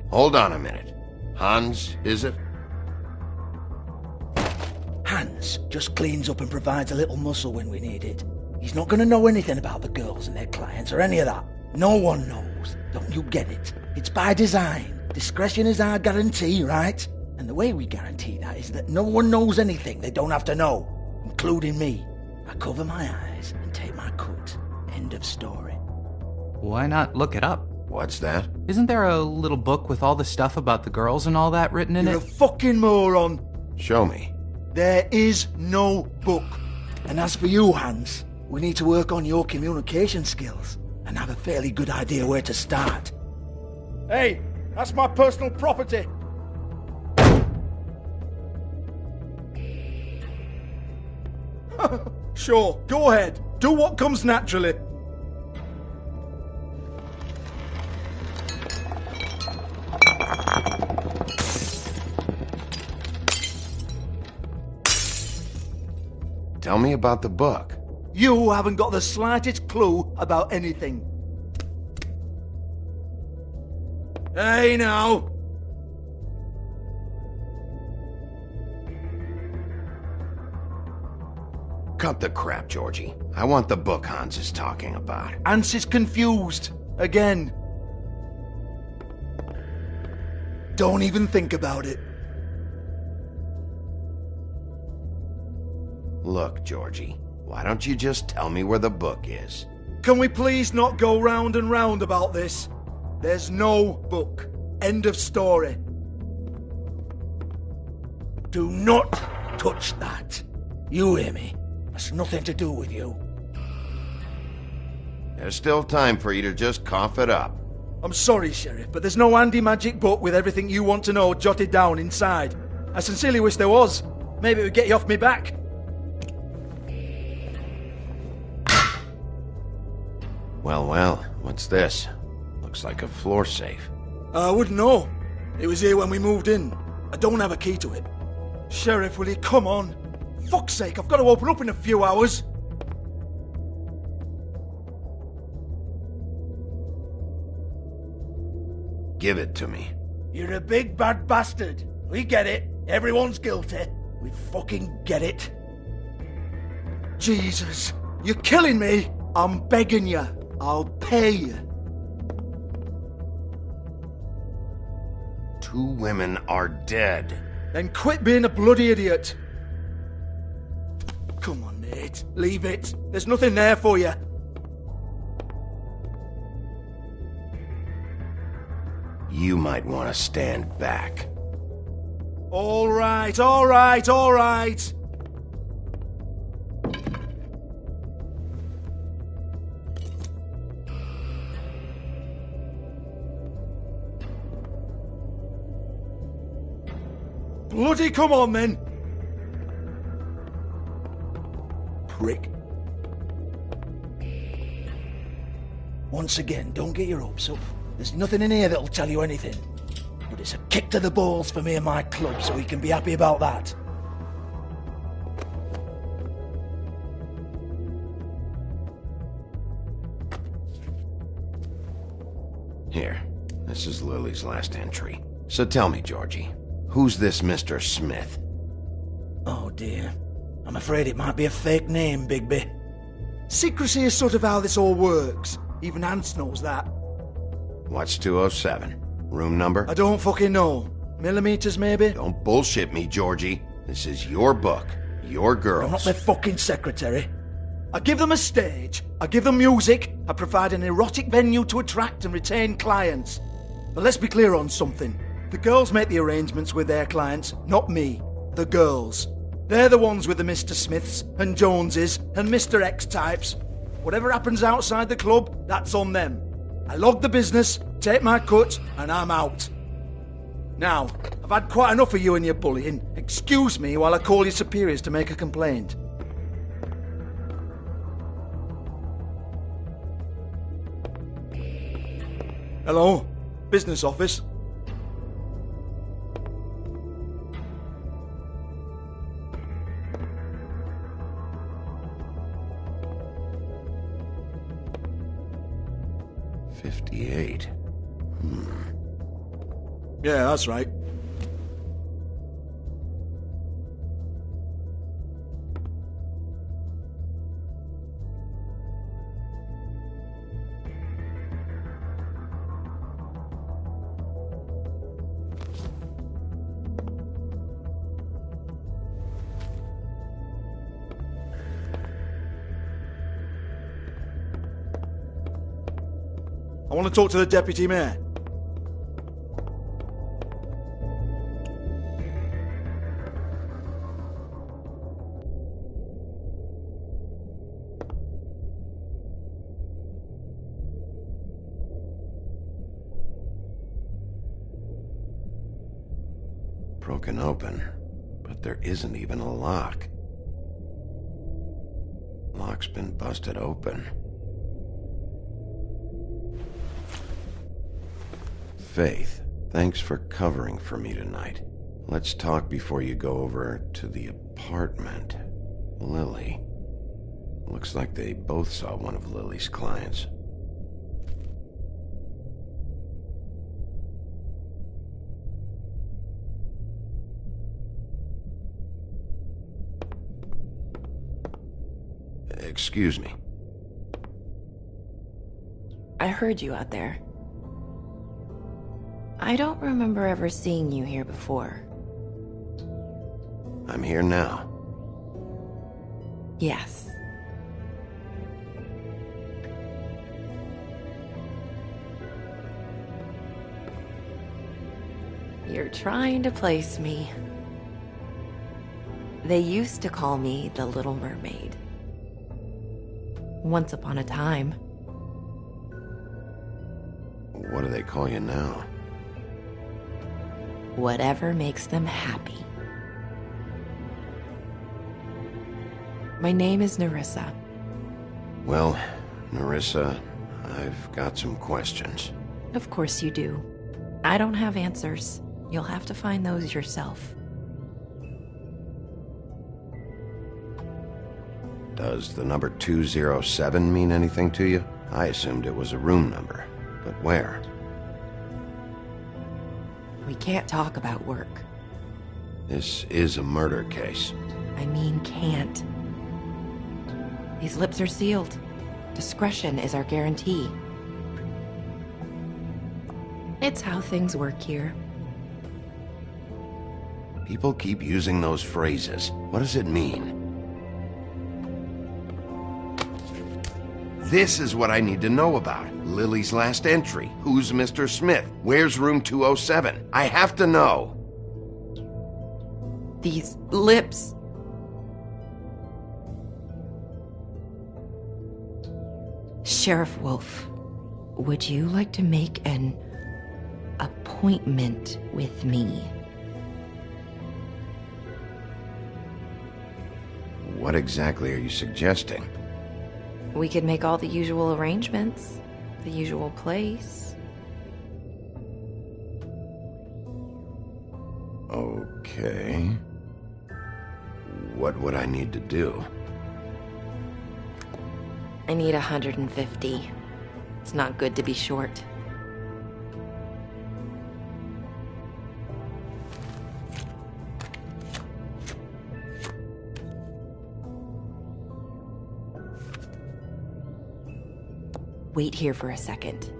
Hold on a minute. Hans, is it? Hans just cleans up and provides a little muscle when we need it. He's not going to know anything about the girls and their clients or any of that. No one knows. Don't you get it? It's by design. Discretion is our guarantee, right? And the way we guarantee that is that no one knows anything they don't have to know, including me. I cover my eyes and take my cut. End of story. Why not look it up? What's that? Isn't there a little book with all the stuff about the girls and all that written in You're it? a fucking moron. Show me. There is no book. And as for you, Hans, we need to work on your communication skills and have a fairly good idea where to start. Hey, that's my personal property. Sure, go ahead. Do what comes naturally. Tell me about the book. You haven't got the slightest clue about anything. Hey, now. Cut the crap, Georgie. I want the book Hans is talking about. Hans is confused. Again. Don't even think about it. Look, Georgie, why don't you just tell me where the book is? Can we please not go round and round about this? There's no book. End of story. Do not touch that. You hear me? That's nothing to do with you. There's still time for you to just cough it up. I'm sorry, Sheriff, but there's no handy magic book with everything you want to know jotted down inside. I sincerely wish there was. Maybe it would get you off me back. Well, what's this? Looks like a floor safe. I wouldn't know. It was here when we moved in. I don't have a key to it. Sheriff, will you come on? Fuck's sake, I've got to open up in a few hours. Give it to me. You're a big bad bastard. We get it. Everyone's guilty. We fucking get it. Jesus, you're killing me. I'm begging you. I'll pay you. 2 women are dead. Then quit being a bloody idiot. Come on, Nate. Leave it. There's nothing there for you. You might want to stand back. All right, all right, all right. Bloody come on, then. Prick. Once again, don't get your hopes up. There's nothing in here that'll tell you anything. But it's a kick to the balls for me and my club, so we can be happy about that. Here, this is Lily's last entry. So tell me, Georgie, who's this Mr. Smith? Oh dear. I'm afraid it might be a fake name, Bigby. Secrecy is sort of how this all works. Even Hans knows that. What's 207? Room number? I don't fucking know. Millimeters, maybe? Don't bullshit me, Georgie. This is your book. Your girls. I'm not their fucking secretary. I give them a stage. I give them music. I provide an erotic venue to attract and retain clients. But let's be clear on something. The girls make the arrangements with their clients, not me. The girls. They're the ones with the Mr. Smiths and Joneses and Mr. X types. Whatever happens outside the club, that's on them. I log the business, take my cut, and I'm out. Now, I've had quite enough of you and your bullying. Excuse me while I call your superiors to make a complaint. Hello? Business office? $58. Yeah, that's right. I want to talk to the deputy mayor. Broken open, but there isn't even a lock. Lock's been busted open. Faith, thanks for covering for me tonight. Let's talk before you go over to the apartment. Lily. Looks like they both saw one of Lily's clients. Excuse me. I heard you out there. I don't remember ever seeing you here before. I'm here now. Yes. You're trying to place me. They used to call me the Little Mermaid. Once upon a time. What do they call you now? Whatever makes them happy. My name is Nerissa. Well, Nerissa, I've got some questions. Of course you do. I don't have answers. You'll have to find those yourself. Does the number 207 mean anything to you? I assumed it was a room number, but where? We can't talk about work. This is a murder case. I mean can't. These lips are sealed. Discretion is our guarantee. It's how things work here. People keep using those phrases. What does it mean? This is what I need to know about. Lily's last entry. Who's Mr. Smith? Where's room 207? I have to know. These lips. Sheriff Wolf, would you like to make an appointment with me? What exactly are you suggesting? We could make all the usual arrangements, the usual place. Okay. What would I need to do? I need 150. It's not good to be short. Wait here for a second.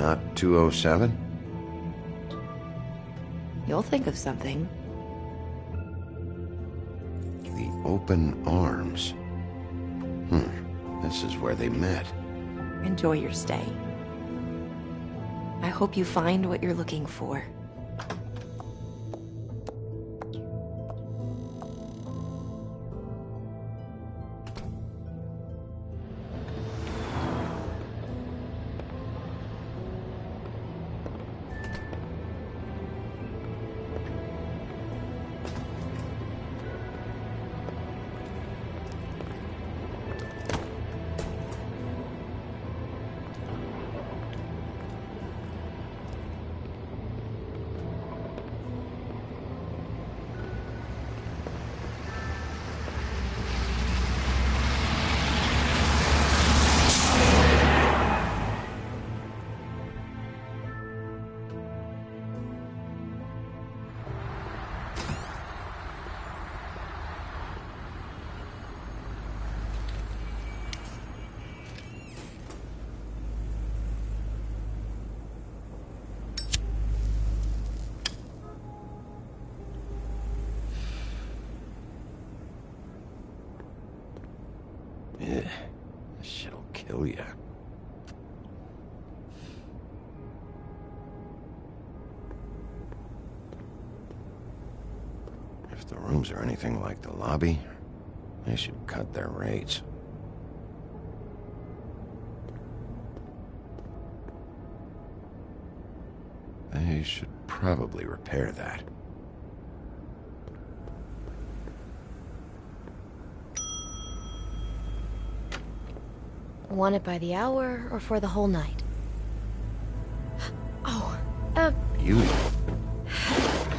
Not 207? You'll think of something. The Open Arms. This is where they met. Enjoy your stay. I hope you find what you're looking for. This shit'll kill ya. If the rooms are anything like the lobby, they should cut their rates. They should probably repair that. Want it by the hour or for the whole night? Oh, Beauty.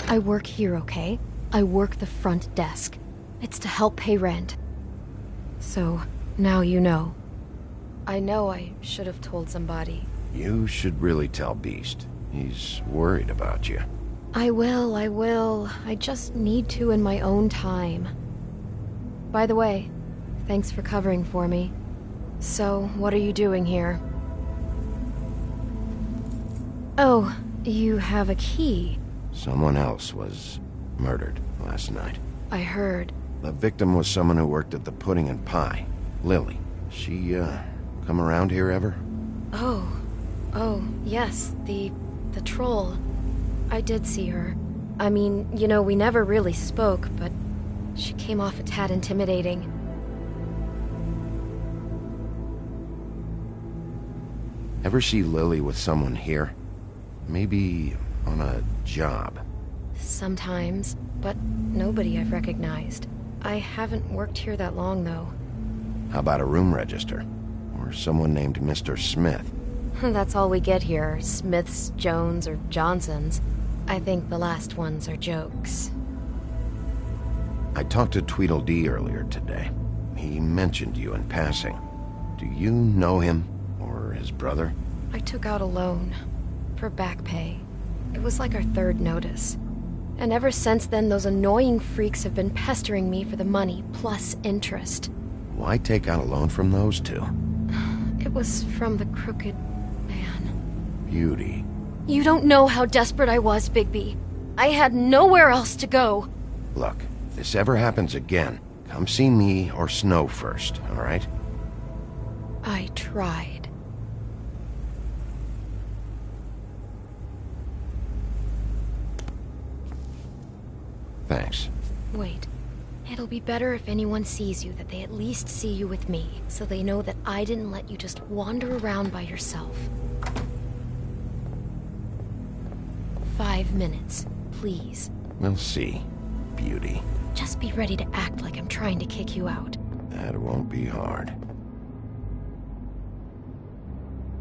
I work here, okay? I work the front desk. It's to help pay rent. So, now you know. I know I should have told somebody. You should really tell Beast. He's worried about you. I will. I just need to in my own time. By the way, thanks for covering for me. So, what are you doing here? Oh, you have a key. Someone else was murdered last night. I heard. The victim was someone who worked at the Pudding and Pie. Lily. She, come around here ever? Oh, yes, the troll. I did see her. I mean, you know, we never really spoke, but she came off a tad intimidating. Ever see Lily with someone here? Maybe on a job. Sometimes, but nobody I've recognized. I haven't worked here that long, though. How about a room register? Or someone named Mr. Smith? That's all we get here, Smiths, Jones, or Johnsons. I think the last ones are jokes. I talked to Tweedledee earlier today. He mentioned you in passing. Do you know him? Or his brother? I took out a loan. For back pay. It was like our third notice. And ever since then, those annoying freaks have been pestering me for the money, plus interest. Why take out a loan from those two? It was from the crooked man. Beauty. You don't know how desperate I was, Bigby. I had nowhere else to go. Look, if this ever happens again, come see me or Snow first, all right? I tried. Thanks. Wait. It'll be better if anyone sees you that they at least see you with me, so they know that I didn't let you just wander around by yourself. 5 minutes, please. We'll see, Beauty. Just be ready to act like I'm trying to kick you out. That won't be hard.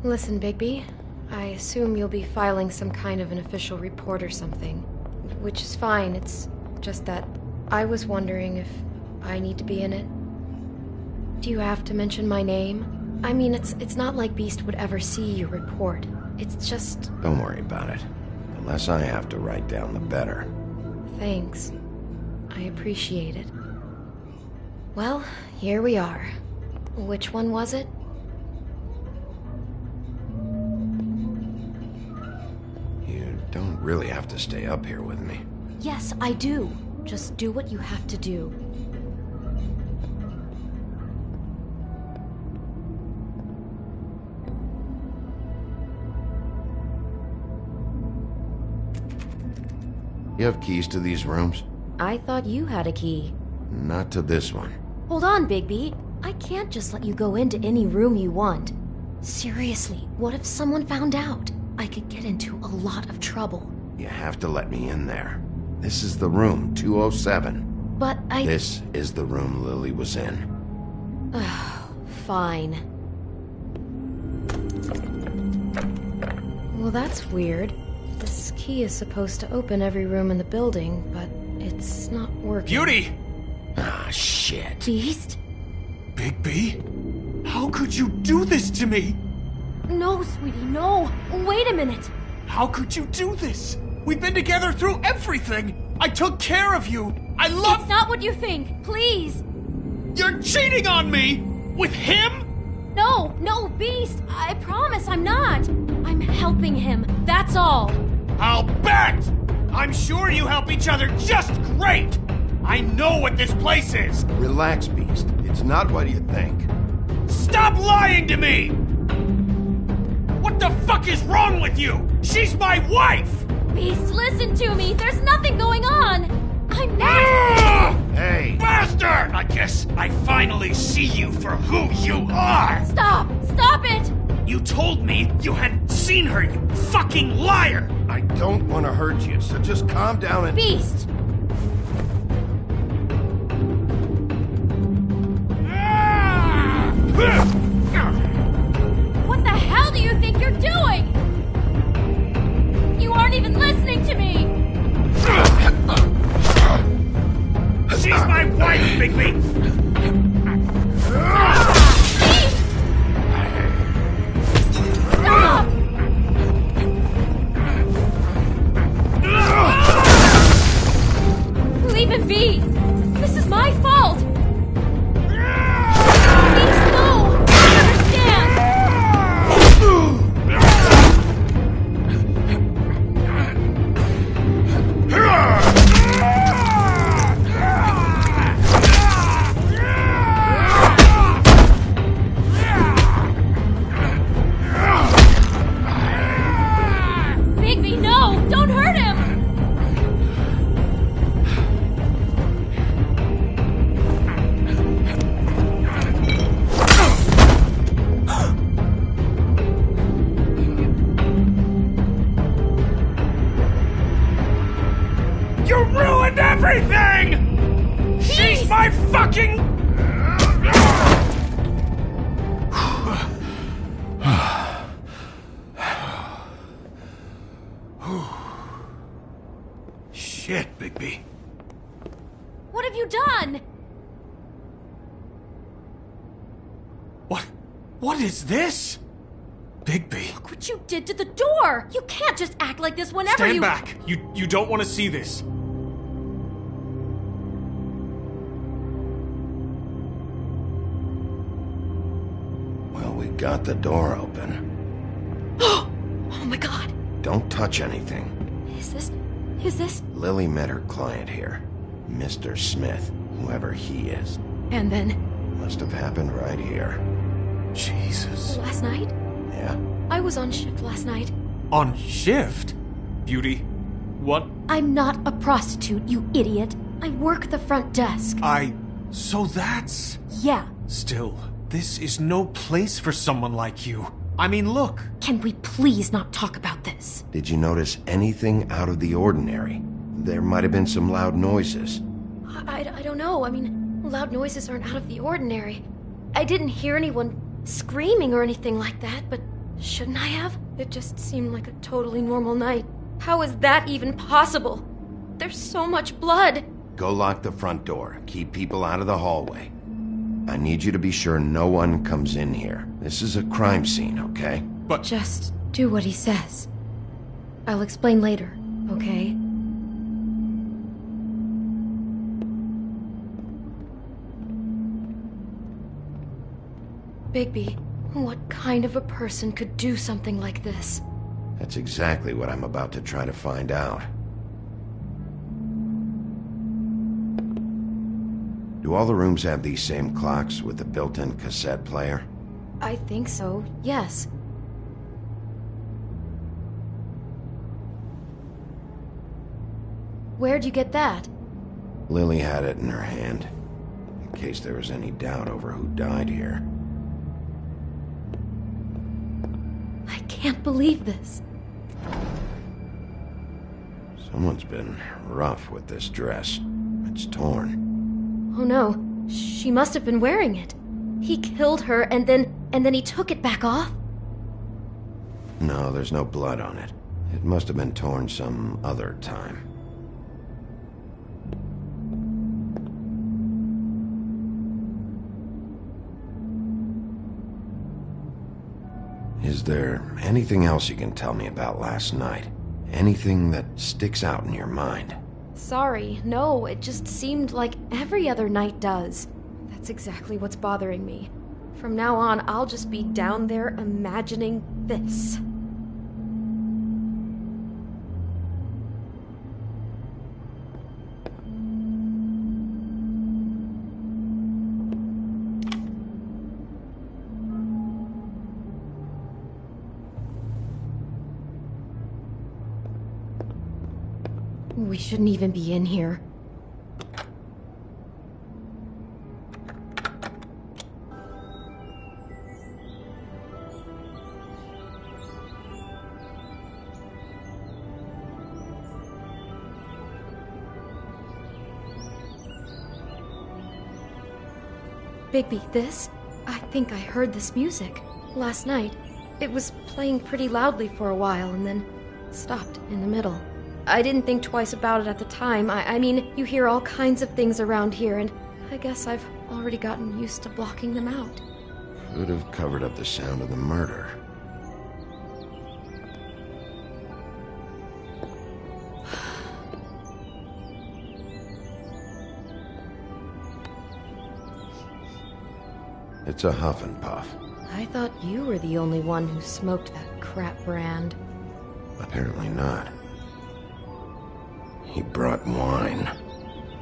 Listen, Bigby. I assume you'll be filing some kind of an official report or something. Which is fine, it's just that I was wondering if I need to be in it. Do you have to mention my name? I mean, it's not like Beast would ever see your report. It's just... Don't worry about it. The less I have to write down, the better. Thanks. I appreciate it. Well, here we are. Which one was it? don't really have to stay up here with me. Yes, I do. Just do what you have to do. You have keys to these rooms? I thought you had a key. Not to this one. Hold on, Bigby. I can't just let you go into any room you want. Seriously, what if someone found out? I could get into a lot of trouble. You have to let me in there. This is the room, 207. But This is the room Lily was in. Fine. Well, that's weird. This key is supposed to open every room in the building, but it's not working. Beauty! Ah, shit. Beast? Bigby? How could you do this to me? No, sweetie, no. Wait a minute. How could you do this? We've been together through everything. I took care of you. I love... It's not what you think. Please. You're cheating on me! With him? No, Beast. I promise I'm not. I'm helping him. That's all. I'll bet! I'm sure you help each other just great! I know what this place is! Relax, Beast. It's not what you think. Stop lying to me! What the fuck is wrong with you? She's my wife! Beast, listen to me. There's nothing going on. I'm not... Hey! Bastard! I guess I finally see you for who you are! Stop! Stop it! You told me you had seen her, you fucking liar! I don't want to hurt you, so just calm down and... Beast! What the hell do you think you're doing? You aren't even listening to me! She's my wife, Bigby! Beast! Stop! Leave it be! This is my fault! Beast, no! I understand! Bigby, no! Don't hurt him! You ruined everything! She's my fucking... Shit, Bigby. What have you done? What is this? Bigby. Look what you did to the door! You can't just act like this whenever Stand you... back! You don't want to see this. Well, we got the door open. Oh my god. Don't touch anything. Is this... Lily met her client here. Mr. Smith, whoever he is. And then... Must have happened right here. Jesus. Last night? Yeah? I was on shift last night. On shift? Beauty, what? I'm not a prostitute, you idiot. I work the front desk. So that's... Yeah. Still, this is no place for someone like you. I mean, look. Can we please not talk about this? Did you notice anything out of the ordinary? There might have been some loud noises. I don't know. I mean, loud noises aren't out of the ordinary. I didn't hear anyone screaming or anything like that, but shouldn't I have? It just seemed like a totally normal night. How is that even possible? There's so much blood. Go lock the front door. Keep people out of the hallway. I need you to be sure no one comes in here. This is a crime scene, okay? But... Just do what he says. I'll explain later, okay? Bigby, what kind of a person could do something like this? That's exactly what I'm about to try to find out. Do all the rooms have these same clocks with the built-in cassette player? I think so, yes. Where'd you get that? Lily had it in her hand, in case there was any doubt over who died here. I can't believe this. Someone's been rough with this dress. It's torn. Oh no, she must have been wearing it. He killed her and then he took it back off? No, there's no blood on it. It must have been torn some other time. Is there anything else you can tell me about last night? Anything that sticks out in your mind? Sorry, no, it just seemed like every other night does. That's exactly what's bothering me. From now on, I'll just be down there imagining this. We shouldn't even be in here. Bigby, this? I think I heard this music. Last night. It was playing pretty loudly for a while and then stopped in the middle. I didn't think twice about it at the time. I mean, you hear all kinds of things around here, and I guess I've already gotten used to blocking them out. Could have covered up the sound of the murder. It's a Huff and Puff. I thought you were the only one who smoked that crap brand. Apparently not. He brought wine.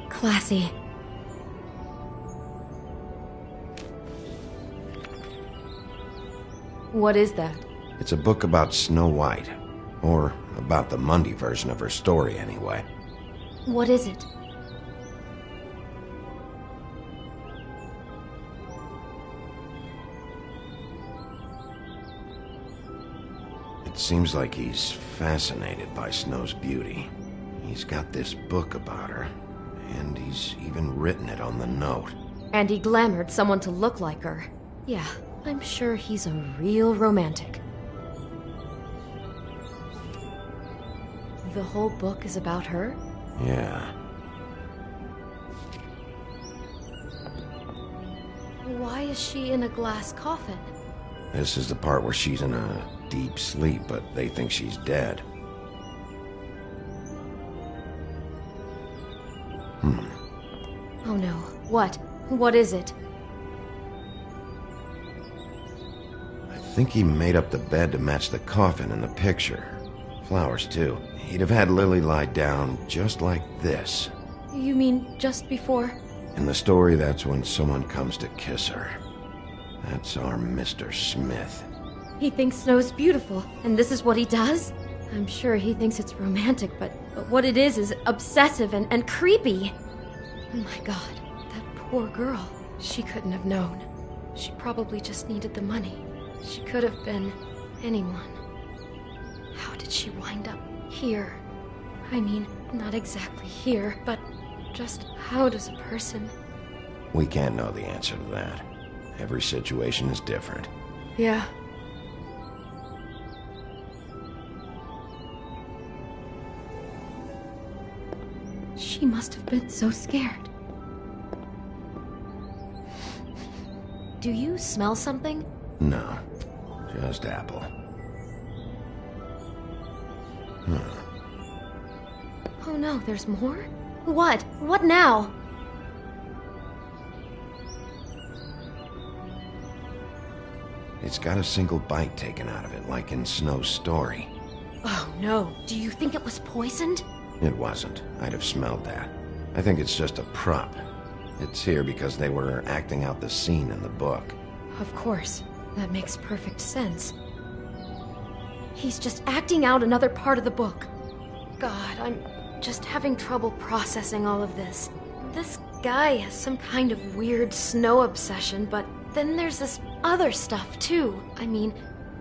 Classy. What is that? It's a book about Snow White. Or about the Mundy version of her story, anyway. What is it? It seems like he's fascinated by Snow's beauty. He's got this book about her, and he's even written it on the note. And he glamored someone to look like her. Yeah, I'm sure he's a real romantic. The whole book is about her? Yeah. Why is she in a glass coffin? This is the part where she's in a deep sleep, but they think she's dead. Oh no. What? What is it? I think he made up the bed to match the coffin in the picture. Flowers, too. He'd have had Lily lie down just like this. You mean just before? In the story, that's when someone comes to kiss her. That's our Mr. Smith. He thinks Snow's beautiful, and this is what he does? I'm sure he thinks it's romantic, but what it is obsessive and creepy. Oh my god, that poor girl. She couldn't have known. She probably just needed the money. She could have been anyone. How did she wind up here? I mean, not exactly here, but just how does a person... We can't know the answer to that. Every situation is different. Yeah. She must have been so scared. Do you smell something? No, just apple. Oh no, there's more? What? What now? It's got a single bite taken out of it, like in Snow's story. Oh no, do you think it was poisoned? It wasn't. I'd have smelled that. I think it's just a prop. It's here because they were acting out the scene in the book. Of course. That makes perfect sense. He's just acting out another part of the book. God, I'm just having trouble processing all of this. This guy has some kind of weird snow obsession, but then there's this other stuff too. I mean,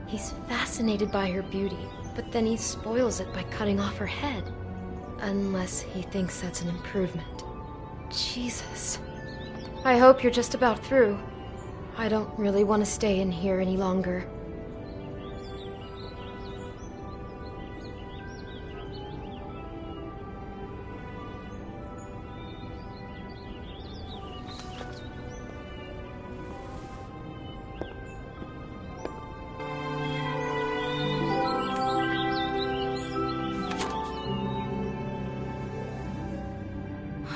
he's fascinated by her beauty, but then he spoils it by cutting off her head. Unless he thinks that's an improvement. Jesus. I hope you're just about through. I don't really want to stay in here any longer.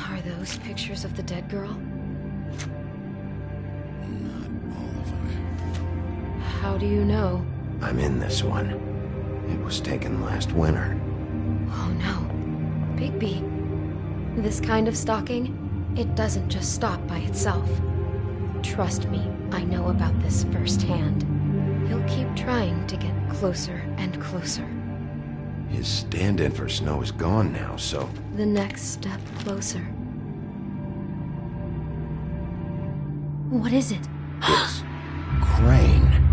Are those pictures of the dead girl? How do you know? I'm in this one. It was taken last winter. Oh no. Bigby. This kind of stalking, it doesn't just stop by itself. Trust me, I know about this firsthand. He'll keep trying to get closer and closer. His stand-in for Snow is gone now, so... The next step closer. What is it? It's... Crane.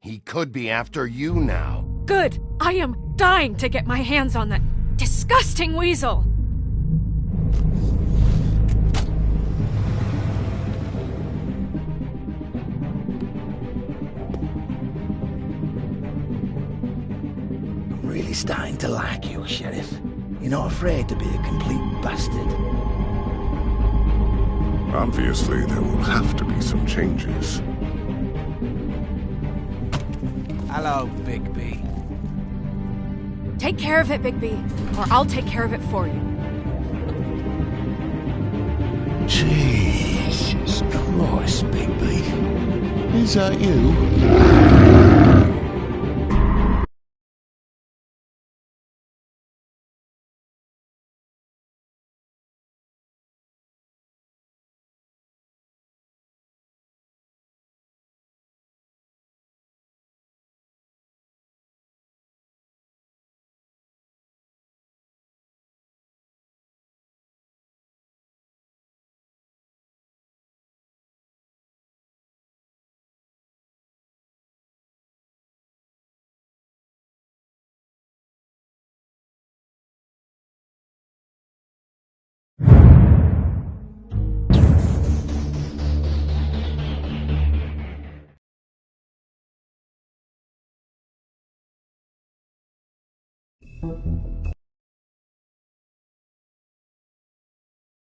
He could be after you now. Good! I am dying to get my hands on that disgusting weasel! I'm really starting to like you, Sheriff. You're not afraid to be a complete bastard. Obviously, there will have to be some changes. Hello, Bigby. Take care of it, Bigby, or I'll take care of it for you. Jesus Christ, Bigby. Is that you?